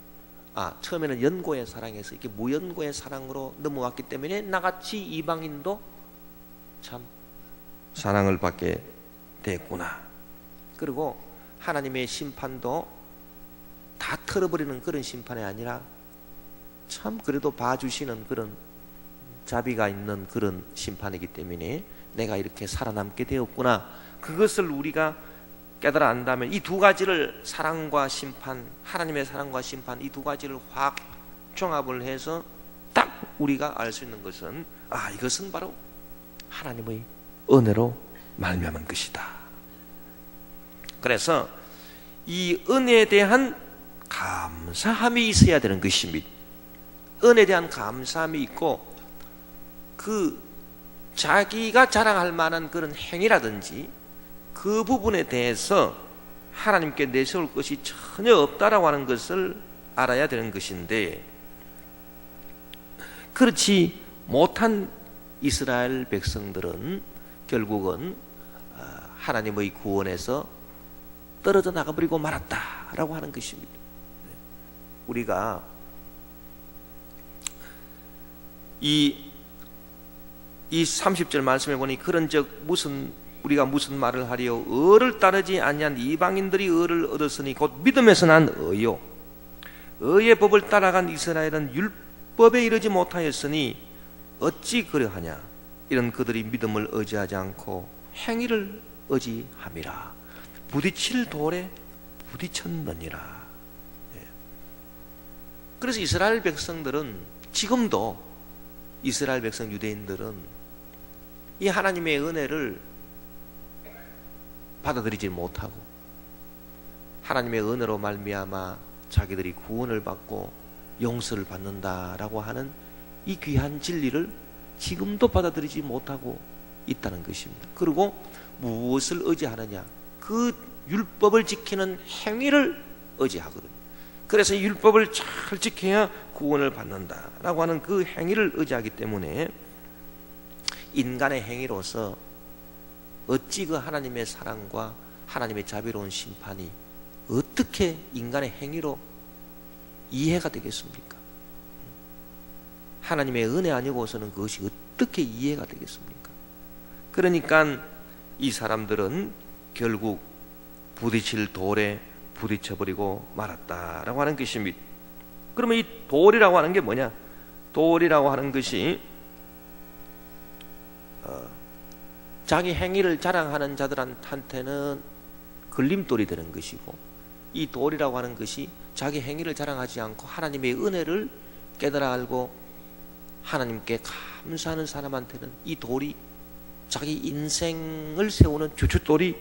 처음에는 연고의 사랑에서 이렇게 무연고의 사랑으로 넘어왔기 때문에 나같이 이방인도 참 사랑을 받게 됐구나. 그리고 하나님의 심판도 다 털어버리는 그런 심판이 아니라 참 그래도 봐주시는 그런 자비가 있는 그런 심판이기 때문에 내가 이렇게 살아남게 되었구나. 그것을 우리가 깨달아 안다면 이 두 가지를, 사랑과 심판, 하나님의 사랑과 심판, 이 두 가지를 확 종합을 해서 딱 우리가 알 수 있는 것은 이것은 바로 하나님의 은혜로 말미암은 것이다. 그래서 이 은혜에 대한 감사함이 있어야 되는 것입니다. 은혜에 대한 감사함이 있고, 그 자기가 자랑할 만한 그런 행위라든지 그 부분에 대해서 하나님께 내세울 것이 전혀 없다라고 하는 것을 알아야 되는 것인데, 그렇지 못한 이스라엘 백성들은 결국은 하나님의 구원에서 떨어져 나가버리고 말았다라고 하는 것입니다. 우리가 이 30절 말씀해 보니 그런즉 우리가 무슨 말을 하리요? 의를 따르지 아니한 이방인들이 의를 얻었으니 곧 믿음에서 난 의요. 의의 법을 따라간 이스라엘은 율법에 이르지 못하였으니 어찌 그러하냐? 이런 그들이 믿음을 의지하지 않고 행위를 의지함이라. 부딪힐 돌에 부딪혔느니라. 그래서 이스라엘 백성들은 지금도, 이스라엘 백성 유대인들은 이 하나님의 은혜를 받아들이지 못하고 하나님의 은혜로 말미암아 자기들이 구원을 받고 용서를 받는다라고 하는 이 귀한 진리를 지금도 받아들이지 못하고 있다는 것입니다. 그리고 무엇을 의지하느냐? 그 율법을 지키는 행위를 의지하거든요. 그래서 이 율법을 잘 지켜야 구원을 받는다라고 하는 그 행위를 의지하기 때문에 인간의 행위로서 어찌 그 하나님의 사랑과 하나님의 자비로운 심판이 어떻게 인간의 행위로 이해가 되겠습니까? 하나님의 은혜 아니고서는 그것이 어떻게 이해가 되겠습니까? 그러니까 이 사람들은 결국 부딪힐 돌에 부딪혀버리고 말았다라고 하는 것입니다. 그러면 이 돌이라고 하는 게 뭐냐? 돌이라고 하는 것이 자기 행위를 자랑하는 자들한테는 걸림돌이 되는 것이고, 이 돌이라고 하는 것이 자기 행위를 자랑하지 않고 하나님의 은혜를 깨달아 알고 하나님께 감사하는 사람한테는 이 돌이 자기 인생을 세우는 주춧돌이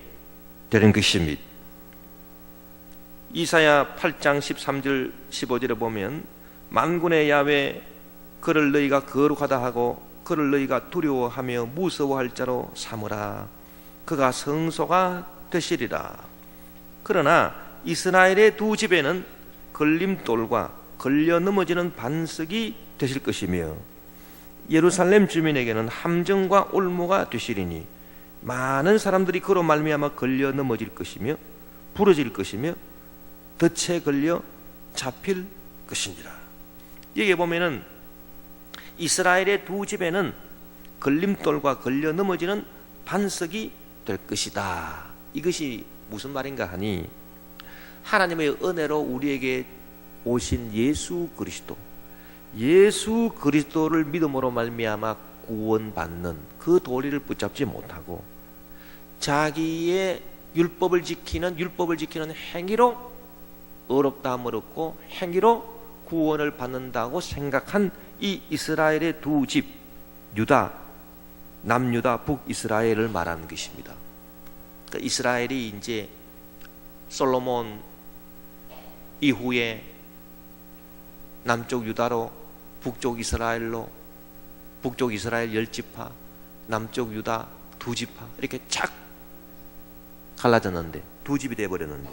되는 것입니다. 이사야 8장 13절 15절에 보면 만군의 야훼 그를 너희가 거룩하다 하고 그를 너희가 두려워하며 무서워할 자로 삼으라. 그가 성소가 되시리라. 그러나 이스라엘의 두 집에는 걸림돌과 걸려 넘어지는 반석이 되실 것이며 예루살렘 주민에게는 함정과 올무가 되시리니 많은 사람들이 그로 말미암아 걸려 넘어질 것이며 부러질 것이며 덫에 걸려 잡힐 것이니라. 여기 보면은 이스라엘의 두 집에는 걸림돌과 걸려 넘어지는 반석이 될 것이다. 이것이 무슨 말인가 하니, 하나님의 은혜로 우리에게 오신 예수 그리스도를 믿음으로 말미암아 구원받는 그 도리를 붙잡지 못하고 자기의 율법을 지키는 행위로 의롭다함을 얻고 행위로 구원을 받는다고 생각한 이 이스라엘의 두 집, 유다, 남유다, 북이스라엘을 말하는 것입니다. 그러니까 이스라엘이 이제 솔로몬 이후에 남쪽 유다로 북쪽 이스라엘로, 북쪽 이스라엘 10지파, 남쪽 유다 2지파 이렇게 착 갈라졌는데, 두 집이 되어버렸는데,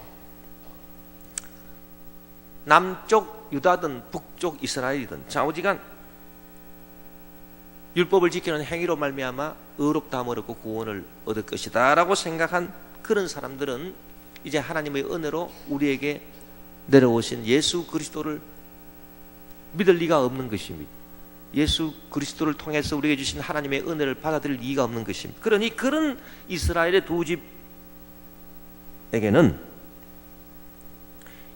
남쪽 유다든 북쪽 이스라엘이든 좌우지간 율법을 지키는 행위로 말미암아 의롭다함을 얻고 구원을 얻을 것이다 라고 생각한 그런 사람들은 이제 하나님의 은혜로 우리에게 내려오신 예수 그리스도를 믿을 리가 없는 것입니다. 예수 그리스도를 통해서 우리에게 주신 하나님의 은혜를 받아들일 리가 없는 것입니다. 그러니 그런 이스라엘의 두 집에게는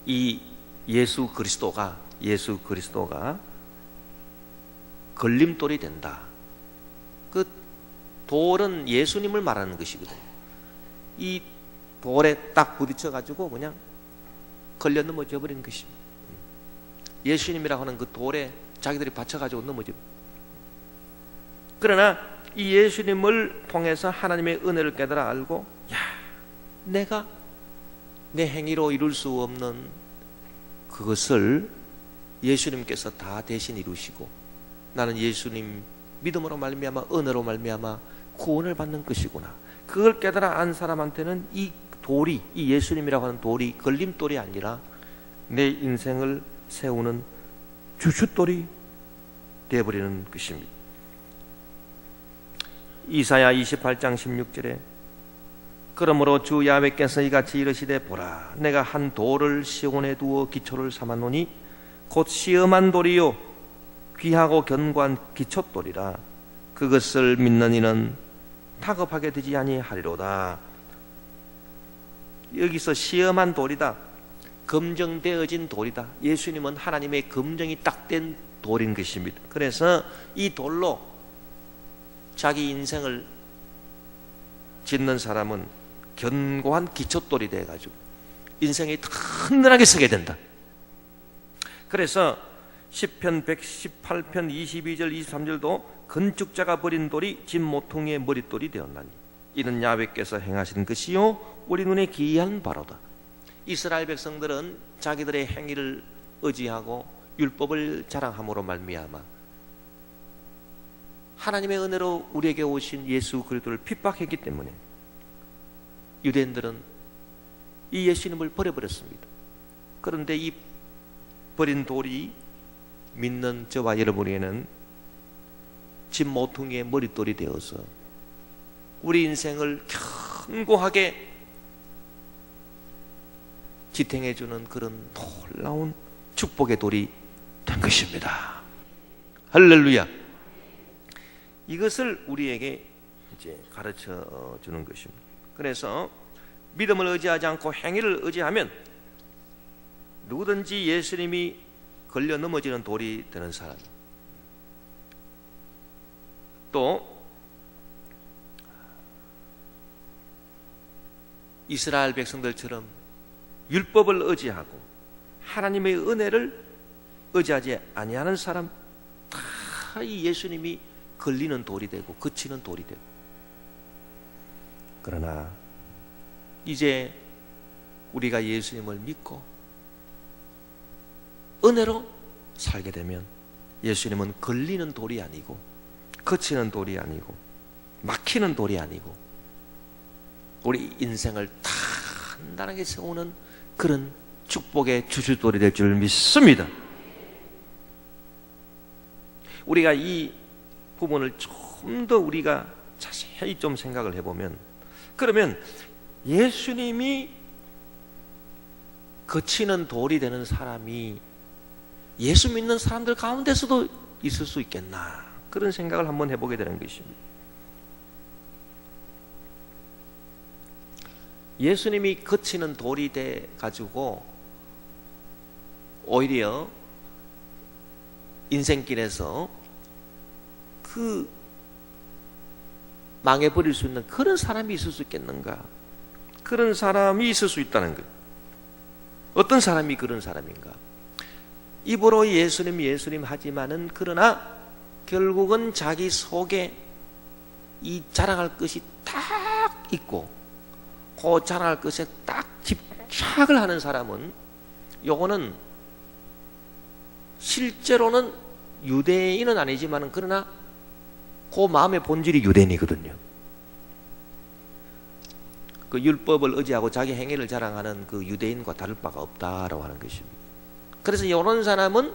이 예수 그리스도가 걸림돌이 된다. 그 돌은 예수님을 말하는 것이거든요. 이 돌에 딱 부딪혀 가지고 그냥 걸려 넘어져 버린 것입니다. 예수님이라고 하는 그 돌에 자기들이 받쳐 가지고 넘어져. 그러나 이 예수님을 통해서 하나님의 은혜를 깨달아 알고, 야, 내가 내 행위로 이룰 수 없는 그것을 예수님께서 다 대신 이루시고 나는 예수님 믿음으로 말미암아 은혜로 말미암아 구원을 받는 것이구나. 그걸 깨달아 안 사람한테는 이 돌이, 이 예수님이라고 하는 돌이 걸림돌이 아니라 내 인생을 세우는 주춧돌이 되어버리는 것입니다. 이사야 28장 16절에 그러므로 주 야훼께서 이같이 이르시되 보라, 내가 한 돌을 시온에 두어 기초를 삼았노니 곧 시험한 돌이요 귀하고 견고한 기초돌이라. 그것을 믿는 이는 다급하게 되지 아니하리로다. 여기서 시험한 돌이다, 검증되어진 돌이다. 예수님은 하나님의 검증이 딱 된 돌인 것입니다. 그래서 이 돌로 자기 인생을 짓는 사람은 견고한 기초돌이 돼가지고 인생이 튼튼하게 서게 된다. 그래서 시편 118편 22절 23절도 건축자가 버린 돌이 집 모퉁이의 머릿돌이 되었나니 이는 야훼께서 행하신 것이요 우리 눈에 기이한 바로다. 이스라엘 백성들은 자기들의 행위를 의지하고 율법을 자랑함으로 말미암아 하나님의 은혜로 우리에게 오신 예수 그리스도를 핍박했기 때문에 유대인들은 이 예수님을 버려버렸습니다. 그런데 이 버린 돌이 믿는 저와 여러분에게는 집 모퉁이의 머릿돌이 되어서 우리 인생을 견고하게 지탱해주는 그런 놀라운 축복의 돌이 된 것입니다. 할렐루야. 이것을 우리에게 이제 가르쳐 주는 것입니다. 그래서 믿음을 의지하지 않고 행위를 의지하면 누구든지 예수님이 걸려 넘어지는 돌이 되는 사람, 또 이스라엘 백성들처럼 율법을 의지하고 하나님의 은혜를 의지하지 아니하는 사람 다 이 예수님이 걸리는 돌이 되고 그치는 돌이 되고. 그러나 이제 우리가 예수님을 믿고 은혜로 살게 되면 예수님은 걸리는 돌이 아니고 그치는 돌이 아니고 막히는 돌이 아니고 우리 인생을 단단하게 세우는 그런 축복의 주춧돌이 될 줄 믿습니다. 우리가 이 부분을 좀 더 우리가 자세히 좀 생각을 해보면, 그러면 예수님이 거치는 돌이 되는 사람이 예수 믿는 사람들 가운데서도 있을 수 있겠나, 그런 생각을 한번 해보게 되는 것입니다. 예수님이 거치는 돌이 돼 가지고 오히려 인생길에서 그 망해버릴 수 있는 그런 사람이 있을 수 있겠는가? 그런 사람이 있을 수 있다는 거예요. 어떤 사람이 그런 사람인가? 입으로 예수님 예수님 하지만은 그러나 결국은 자기 속에 이 자랑할 것이 딱 있고 그 자랑할 것에 딱 집착을 하는 사람은 요거는 실제로는 유대인은 아니지만은 그러나 그 마음의 본질이 유대인이거든요. 그 율법을 의지하고 자기 행위를 자랑하는 그 유대인과 다를 바가 없다라고 하는 것입니다. 그래서 이런 사람은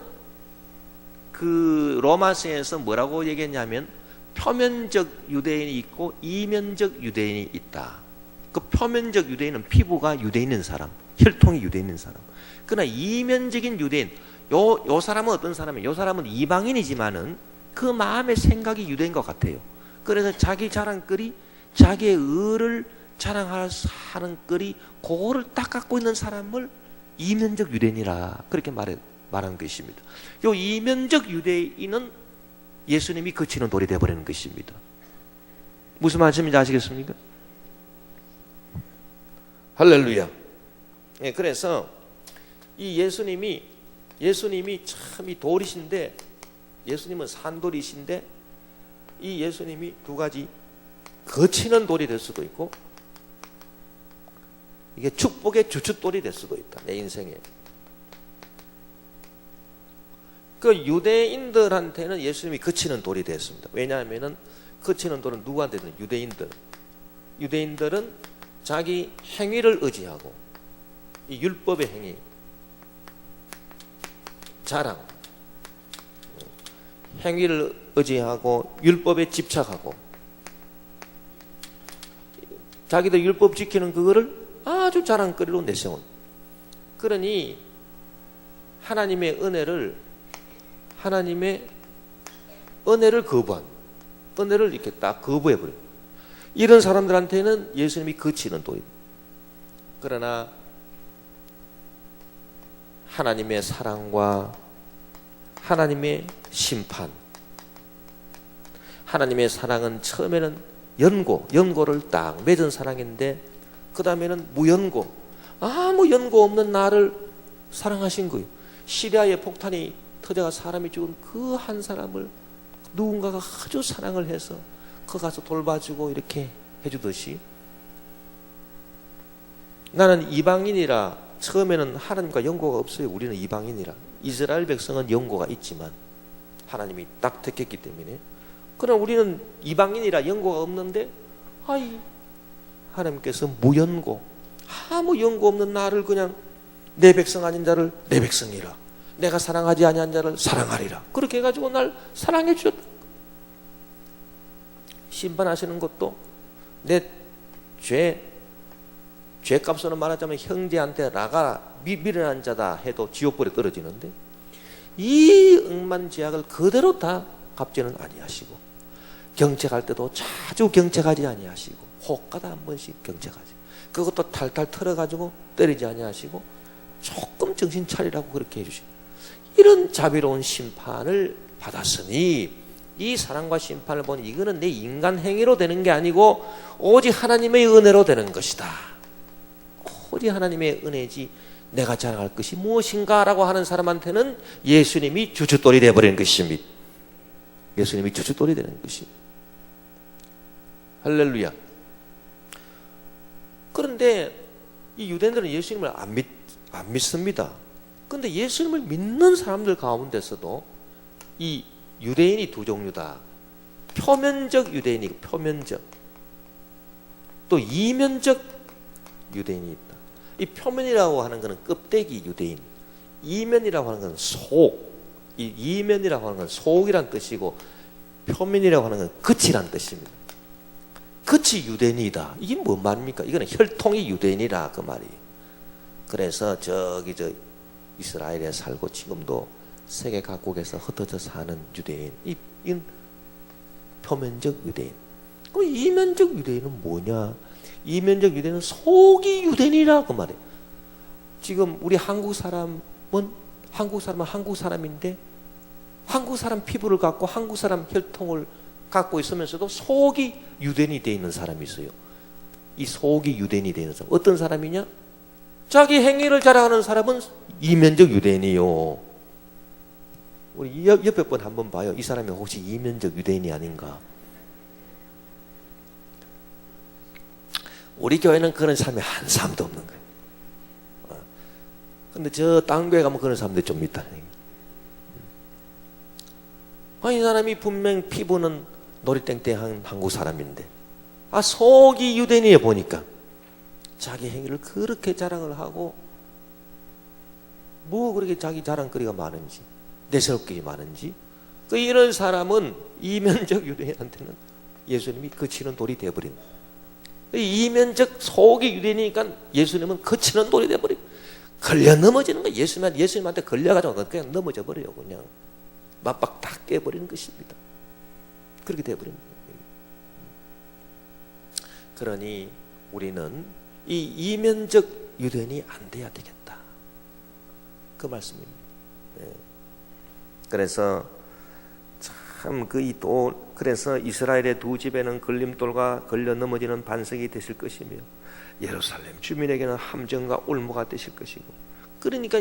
그 로마서에서 뭐라고 얘기했냐면 표면적 유대인이 있고 이면적 유대인이 있다. 그 표면적 유대인은 피부가 유대인인 사람, 혈통이 유대인인 사람. 그러나 이면적인 유대인, 요 사람은 어떤 사람이에요? 요 사람은 이방인이지만은 그 마음의 생각이 유대인 것 같아요. 그래서 자기 자랑거리, 자기의 의를 자랑하는 거리, 그거를 딱 갖고 있는 사람을 이면적 유대인이라 그렇게 말하는 것입니다. 요 이면적 유대인은 예수님이 거치는 돌이 되어버리는 것입니다. 무슨 말씀인지 아시겠습니까? 할렐루야. 예, 그래서 이 예수님이 참 이 돌이신데, 예수님은 산돌이신데 이 예수님이 두 가지 거치는 돌이 될 수도 있고 이게 축복의 주춧돌이 될 수도 있다. 내 인생에. 그 유대인들한테는 예수님이 거치는 돌이 됐습니다. 왜냐하면은 거치는 돌은 누구한테는 유대인들은 자기 행위를 의지하고 이 율법의 행위, 자랑, 행위를 의지하고 율법에 집착하고 자기들 율법 지키는 그거를 아주 자랑거리로 내세운. 그러니 하나님의 은혜를 거부한, 은혜를 이렇게 딱 거부해버려요. 이런 사람들한테는 예수님이 거치는 돌이에요. 그러나 하나님의 사랑과 하나님의 심판, 하나님의 사랑은 처음에는 연고를 딱 맺은 사랑인데 그 다음에는 무연고, 아무 연고 없는 나를 사랑하신 거예요. 시리아의 폭탄이 터져가 사람이 죽은 그 한 사람을 누군가가 아주 사랑을 해서 그 가서 돌봐주고 이렇게 해주듯이 나는 이방인이라 처음에는 하나님과 연고가 없어요. 우리는 이방인이라. 이스라엘 백성은 연고가 있지만 하나님이 딱 택했기 때문에. 그럼 우리는 이방인이라 연고가 없는데 하나님께서 무연고, 아무 연고 없는 나를 그냥 내 백성 아닌 자를 내 백성이라, 내가 사랑하지 아니한 자를 사랑하리라, 그렇게 해가지고 날 사랑해 주셨다. 심판하시는 것도 내 죄값으로 말하자면 형제한테 나가라, 미련한 자다 해도 지옥불에 떨어지는데 이 억만제약을 그대로 다 갚지는 아니하시고, 경책할 때도 자주 경책하지 아니하시고, 혹가다 한 번씩 경책하지, 그것도 탈탈 털어가지고 때리지 아니하시고 조금 정신 차리라고 그렇게 해주시고, 이런 자비로운 심판을 받았으니 이 사랑과 심판을 보니 이거는 내 인간 행위로 되는 게 아니고 오직 하나님의 은혜로 되는 것이다. 오직 하나님의 은혜지 내가 자랑할 것이 무엇인가라고 하는 사람한테는 예수님이 주춧돌이 되어버리는 것입니다. 예수님이 주춧돌이 되는 것이. 할렐루야. 그런데 이 유대인들은 예수님을 안 믿습니다. 그런데 예수님을 믿는 사람들 가운데서도 이 유대인이 두 종류다. 표면적 유대인이고 표면적, 또 이면적 유대인이 있다. 이 표면이라고 하는 것은 껍데기 유대인, 이면이라고 하는 것은 속. 이 이면이라고 하는 건 속이란 뜻이고 표면이라고 하는 건 끝이란 뜻입니다. 끝이 유대인이다. 이게 뭔 말입니까? 이거는 혈통이 유대인이라 그 말이에요. 그래서 저 이스라엘에 살고 지금도 세계 각국에서 흩어져 사는 유대인, 이건 표면적 유대인. 그 이면적 유대인은 뭐냐? 이면적 유대인은 속이 유대인이라 그 말이에요. 지금 우리 한국 사람은 한국 사람인데 한국 사람 피부를 갖고 한국 사람 혈통을 갖고 있으면서도 속이 유대인이 되어 있는 사람이 있어요. 이 속이 유대인이 되어 있는 사람, 어떤 사람이냐? 자기 행위를 자랑하는 사람은 이면적 유대인이요. 우리 옆에 분 한번 봐요. 이 사람이 혹시 이면적 유대인이 아닌가? 우리 교회는 그런 사람이 한 사람도 없는 거예요. 근데 저 딴 교회 가면 그런 사람들이 좀 있다. 이 사람이 분명 피부는 노리땡땡한 한국 사람인데, 속이 유대인이에요. 보니까 자기 행위를 그렇게 자랑을 하고, 뭐 그렇게 자기 자랑거리가 많은지, 내세울게 많은지, 이런 사람은 이면적 유대인한테는 예수님이 거치는 돌이 되어버린, 이면적 속이 유대인이니까 예수님은 거치는 돌이 되어버린, 걸려 넘어지는 거예요. 예수님한테 걸려가지고 그냥 넘어져 버려요. 그냥 맞박 다 깨버리는 것입니다. 그렇게 되어버립니다. 그러니 우리는 이 이면적 유대인이 안 돼야 되겠다, 그 말씀입니다. 그래서 참 그래서 이스라엘의 두 집에는 걸림돌과 걸려 넘어지는 반석이 되실 것이며 예루살렘 주민에게는 함정과 올무가 되실 것이고, 그러니까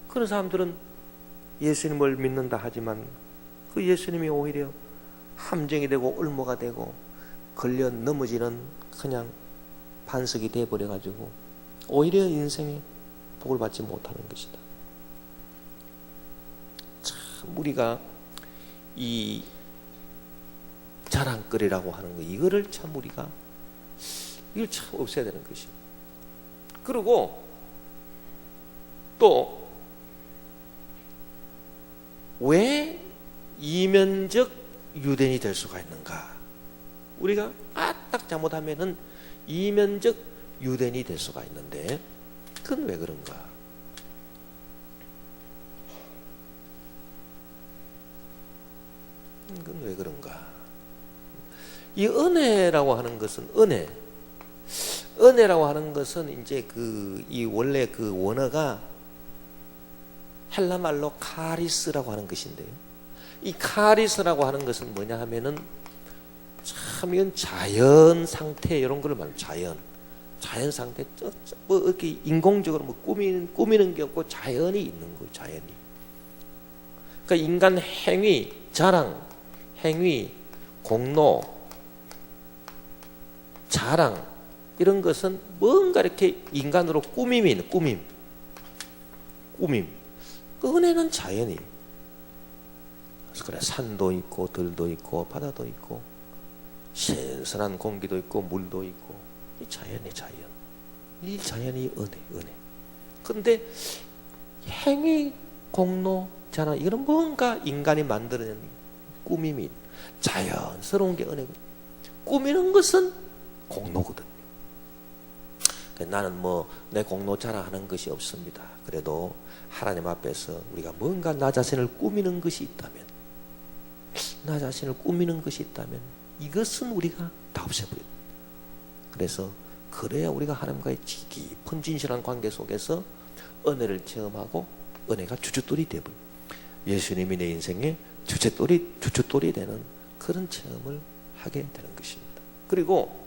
그런 사람들은 예수님을 믿는다 하지만 그 예수님이 오히려 함정이 되고 올무가 되고 걸려 넘어지는 그냥 반석이 되어버려 가지고 오히려 인생에 복을 받지 못하는 것이다. 참 우리가 이 자랑거리라고 하는 거, 이걸 참 없애야 되는 것이에요. 그리고 또 왜 이면적 유대인이 될 수가 있는가? 우리가 딱 잘못하면은 이면적 유대인이 될 수가 있는데, 그건 왜 그런가? 그건 왜 그런가? 이 은혜라고 하는 것은 은혜라고 하는 것은 이제 이 원래 그 원어가 헬라 말로 카리스라고 하는 것인데요. 이 카리스라고 하는 것은 뭐냐 하면은 참 이건 자연 상태 이런 걸 말해요. 자연 상태, 뭐 이렇게 인공적으로 뭐 꾸미는 게 없고 자연이 있는 거예요. 자연이. 그러니까 인간 행위, 자랑, 행위, 공로, 자랑 이런 것은 뭔가 이렇게 인간으로 꾸밈이 있는 꾸밈. 그 은혜는 자연이. 그래서 그래, 산도 있고 들도 있고 바다도 있고 신선한 공기도 있고 물도 있고, 이 자연이 자연. 이 자연이 은혜. 그런데 행위, 공로, 자랑 이거는 뭔가 인간이 만들어낸 꾸밈이 자연스러운 게 은혜고, 꾸미는 것은 공로거든요. 나는 뭐 내 공로 자랑하는 것이 없습니다. 그래도 하나님 앞에서 우리가 뭔가 나 자신을 꾸미는 것이 있다면, 이것은 우리가 다 없애버려요. 그래서 그래야 우리가 하나님과의 깊은 진실한 관계 속에서 은혜를 체험하고 은혜가 주춧돌이 되버려요. 예수님이 내 인생의 주춧돌이 되는 그런 체험을 하게 되는 것입니다. 그리고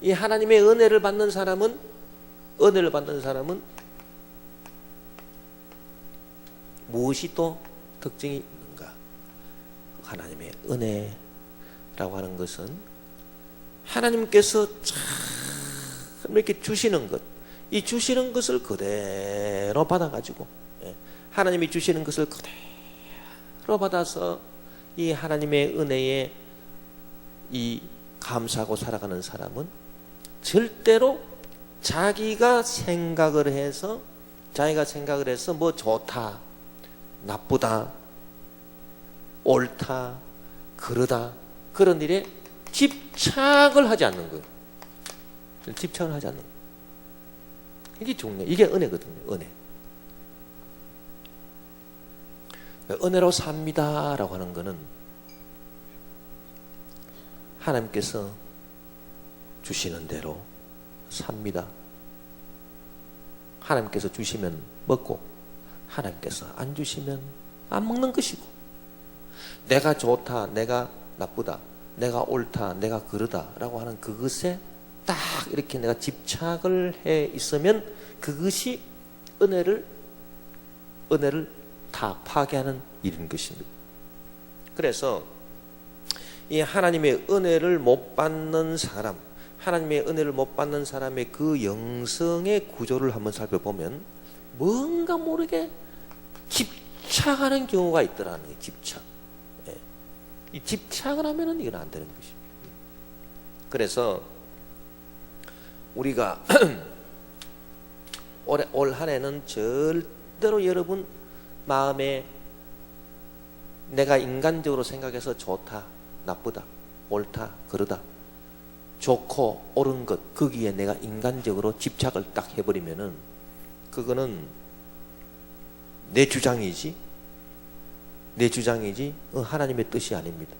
이 하나님의 은혜를 받는 사람은 무엇이 또 특징이 있는가? 하나님의 은혜라고 하는 것은 하나님께서 참 이렇게 주시는 것, 이 주시는 것을 그대로 받아가지고, 하나님이 주시는 것을 그대로 받아서 이 하나님의 은혜에 이 감사하고 살아가는 사람은 절대로 자기가 생각을 해서 뭐 좋다, 나쁘다, 옳다, 그러다 그런 일에 집착을 하지 않는 거예요. 집착을 하지 않는 거예요. 이게 중요해요. 이게 은혜거든요. 은혜로 삽니다라고 하는 거는 하나님께서 주시는 대로 삽니다. 하나님께서 주시면 먹고 하나님께서 안 주시면 안 먹는 것이고, 내가 좋다, 내가 나쁘다, 내가 옳다, 내가 그르다 라고 하는 그것에 딱 이렇게 내가 집착을 해 있으면 그것이 은혜를 다 파괴하는 일인 것입니다. 그래서 이 하나님의 은혜를 못 받는 사람, 하나님의 은혜를 못 받는 사람의 그 영성의 구조를 한번 살펴보면 뭔가 모르게 집착하는 경우가 있더라는 거예요. 집착. 예. 이 집착을 하면은 이건 안 되는 것입니다. 그래서 우리가 올 한 해는 절대로 여러분 마음에 내가 인간적으로 생각해서 좋다, 나쁘다, 옳다, 그르다, 좋고 옳은 것, 거기에 내가 인간적으로 집착을 딱 해버리면은 그거는 내 주장이지 하나님의 뜻이 아닙니다.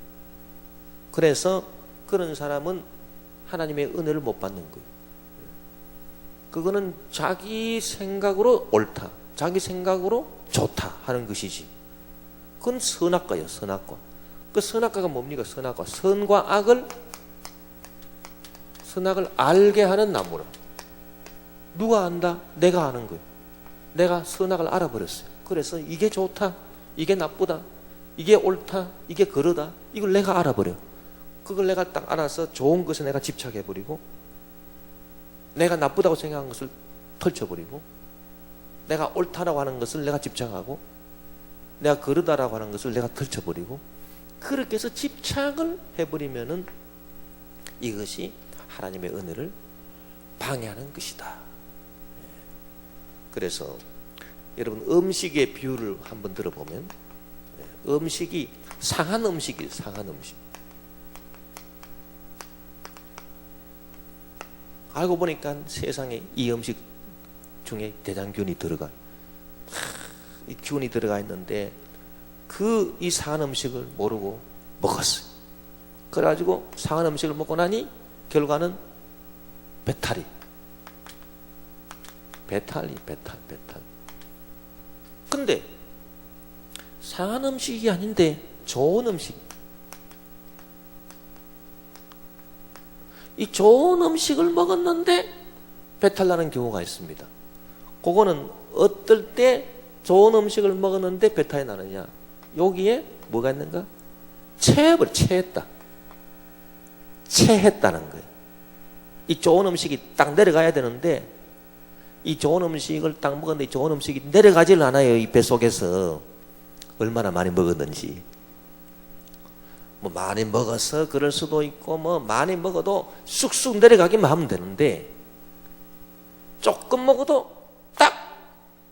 그래서 그런 사람은 하나님의 은혜를 못 받는 거예요. 그거는 자기 생각으로 옳다, 자기 생각으로 좋다 하는 것이지, 그건 선악과예요. 선악과. 그 선악과가 뭡니까? 선악과, 선과 악을, 선악을 알게 하는 나무라. 누가 안다? 내가 아는 거예요. 내가 선악을 알아버렸어요. 그래서 이게 좋다, 이게 나쁘다, 이게 옳다, 이게 그르다, 이걸 내가 알아버려. 그걸 내가 딱 알아서 좋은 것에 내가 집착해버리고, 내가 나쁘다고 생각한 것을 펼쳐버리고, 내가 옳다라고 하는 것을 내가 집착하고, 내가 그르다라고 하는 것을 내가 펼쳐버리고, 그렇게 해서 집착을 해버리면은 이것이 하나님의 은혜를 방해하는 것이다. 그래서 여러분 음식의 비유를 한번 들어보면, 음식이 상한 음식이에요. 상한 음식. 알고 보니까 세상에 이 음식 중에 대장균이 들어가, 이 균이 들어가 있는데 이 상한 음식을 모르고 먹었어요. 그래가지고 상한 음식을 먹고 나니 결과는 배탈. 근데 상한 음식이 아닌데 좋은 음식, 이 좋은 음식을 먹었는데 배탈 나는 경우가 있습니다. 그거는 어떨 때 좋은 음식을 먹었는데 배탈이 나느냐, 여기에 뭐가 있는가? 체했다는 거예요. 이 좋은 음식이 딱 내려가야 되는데, 이 좋은 음식을 딱 먹었는데 이 좋은 음식이 내려가질 않아요. 이 배 속에서 얼마나 많이 먹었는지. 뭐 많이 먹어서 그럴 수도 있고, 뭐 많이 먹어도 쑥쑥 내려가기만 하면 되는데, 조금 먹어도 딱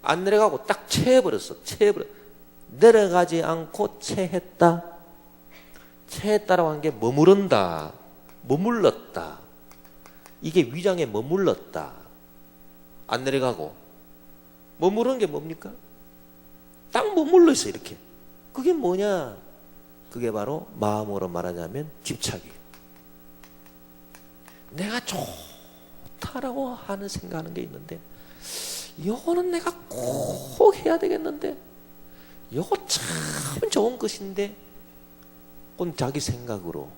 안 내려가고 딱 체해버렸어. 내려가지 않고 체했다라고 한 게 머무른다, 머물렀다, 이게 위장에 머물렀다. 안 내려가고 머무르는 게 뭡니까? 딱 머물러 있어. 이렇게. 그게 뭐냐? 그게 바로 마음으로 말하자면 집착이에요. 내가 좋다라고 하는 생각하는 게 있는데, 요거는 내가 꼭 해야 되겠는데, 요거 참 좋은 것인데, 그건 자기 생각으로.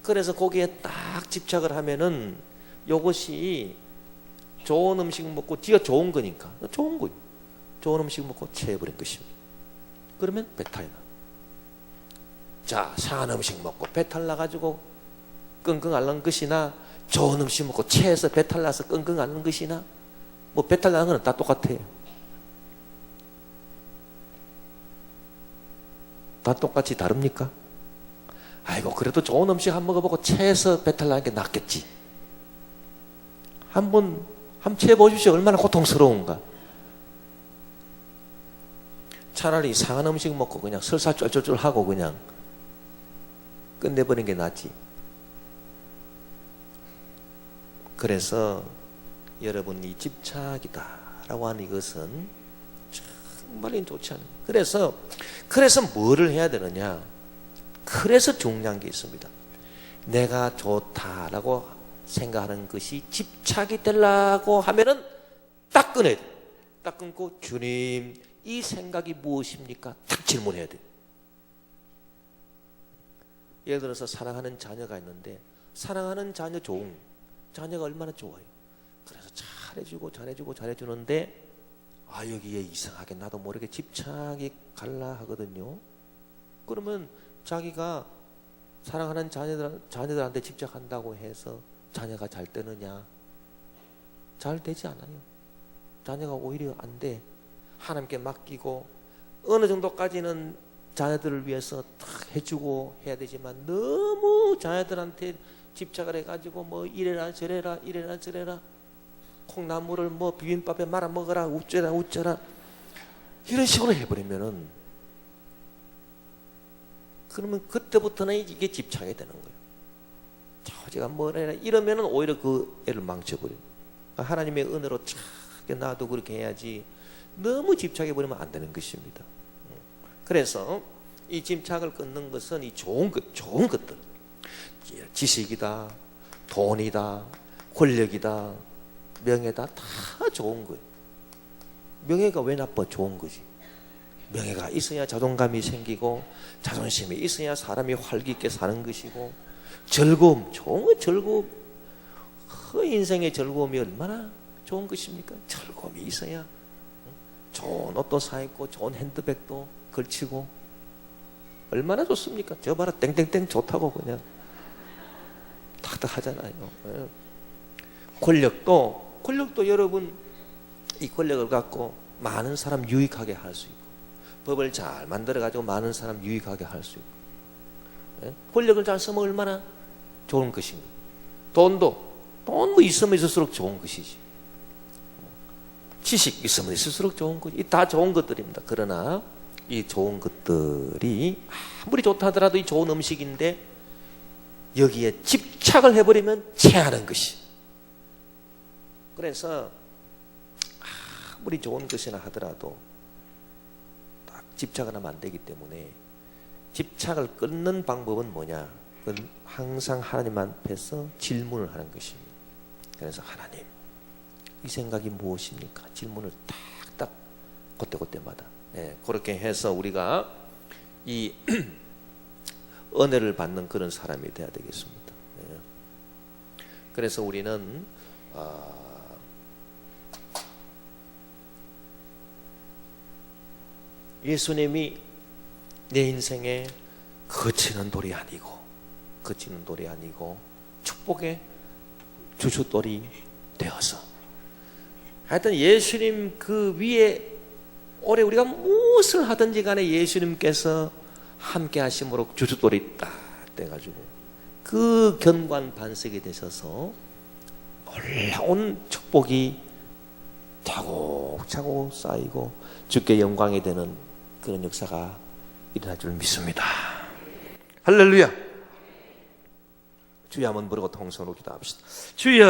그래서 거기에 딱 집착을 하면은 요것이 좋은 음식 먹고, 지가 좋은 거니까 좋은 거예요. 좋은 음식 먹고 체해버린 것입니다. 그러면 배탈이 나. 자, 상한 음식 먹고 배탈 나가지고 끙끙 앓는 것이나, 좋은 음식 먹고 체해서 배탈 나서 끙끙 앓는 것이나, 뭐 배탈 나는 건 다 똑같아요. 다 똑같이 다릅니까? 아이고, 그래도 좋은 음식 한 먹어보고 체해서 배탈 나는 게 낫겠지. 한번 체해 보십시오. 얼마나 고통스러운가. 차라리 상한 음식 먹고 그냥 설사 쫄쫄쫄 하고 그냥 끝내버리는 게 낫지. 그래서 여러분, 이 집착이다라고 하는 이것은 정말 좋지 않아요. 그래서 뭐를 해야 되느냐? 그래서 중요한 게 있습니다. 내가 좋다라고 생각하는 것이 집착이 되려고 하면은 딱 끊어야 돼. 딱 끊고 주님 이 생각이 무엇입니까? 딱 질문해야 돼. 예를 들어서 사랑하는 자녀가 있는데 사랑하는 자녀 자녀가 얼마나 좋아요. 그래서 잘해주는데 여기에 이상하게 나도 모르게 집착이 갈라 하거든요. 그러면 자기가 사랑하는 자녀들한테 집착한다고 해서 자녀가 잘 되느냐? 잘 되지 않아요. 자녀가 오히려 안 돼. 하나님께 맡기고 어느 정도까지는 자녀들을 위해서 딱 해주고 해야 되지만 너무 자녀들한테 집착을 해가지고 뭐 이래라 저래라 콩나물을 뭐 비빔밥에 말아 먹어라 우쩌라 이런 식으로 해버리면은 그러면 그때부터는 이게 집착이 되는 거예요. 제가 뭐래라 이러면은 오히려 그 애를 망쳐버려요. 하나님의 은혜로 나도 그렇게 해야지 너무 집착해버리면 안 되는 것입니다. 그래서 이 집착을 끊는 것은 이 좋은 것들, 지식이다, 돈이다, 권력이다, 명예다, 다 좋은 거예요. 명예가 왜 나빠? 좋은 거지. 명예가 있어야 자존감이 생기고 자존심이 있어야 사람이 활기 있게 사는 것이고 즐거움, 좋은 거 즐거움. 그 인생의 즐거움이 얼마나 좋은 것입니까? 즐거움이 있어야 좋은 옷도 사입고 좋은 핸드백도 걸치고 얼마나 좋습니까? 저 봐라 땡땡땡 좋다고 그냥 탁탁하잖아요. 권력도 여러분 이 권력을 갖고 많은 사람 유익하게 할 수 있고 법을 잘 만들어가지고 많은 사람 유익하게 할 수 있고 권력을 잘 쓰면 얼마나 좋은 것인가. 돈 뭐 있으면 있을수록 좋은 것이지. 지식 있으면 있을수록 좋은 것이 다 좋은 것들입니다. 그러나 이 좋은 것들이 아무리 좋다 하더라도 이 좋은 음식인데 여기에 집착을 해버리면 체하는 것이. 그래서 아무리 좋은 것이나 하더라도 딱 집착을 하면 안 되기 때문에 집착을 끊는 방법은 뭐냐? 그건 항상 하나님 앞에서 질문을 하는 것입니다. 그래서 하나님 이 생각이 무엇입니까? 질문을 딱딱 그때마다 그렇게 해서 우리가 이 은혜를 받는 그런 사람이 되어야 되겠습니다. 그래서 우리는 예수님이 내 인생에 거치는 돌이 아니고 축복의 주춧돌이 되어서 하여튼 예수님 그 위에 올해 우리가 무엇을 하든지 간에 예수님께서 함께 하심으로 주춧돌이 딱 돼가지고 그 견고한 반석이 되셔서 놀라운 축복이 차곡차곡 쌓이고 주께 영광이 되는 그런 역사가 일어날 줄 믿습니다. 할렐루야. 주여 한번 부르고 통성으로 기도합시다. 주여.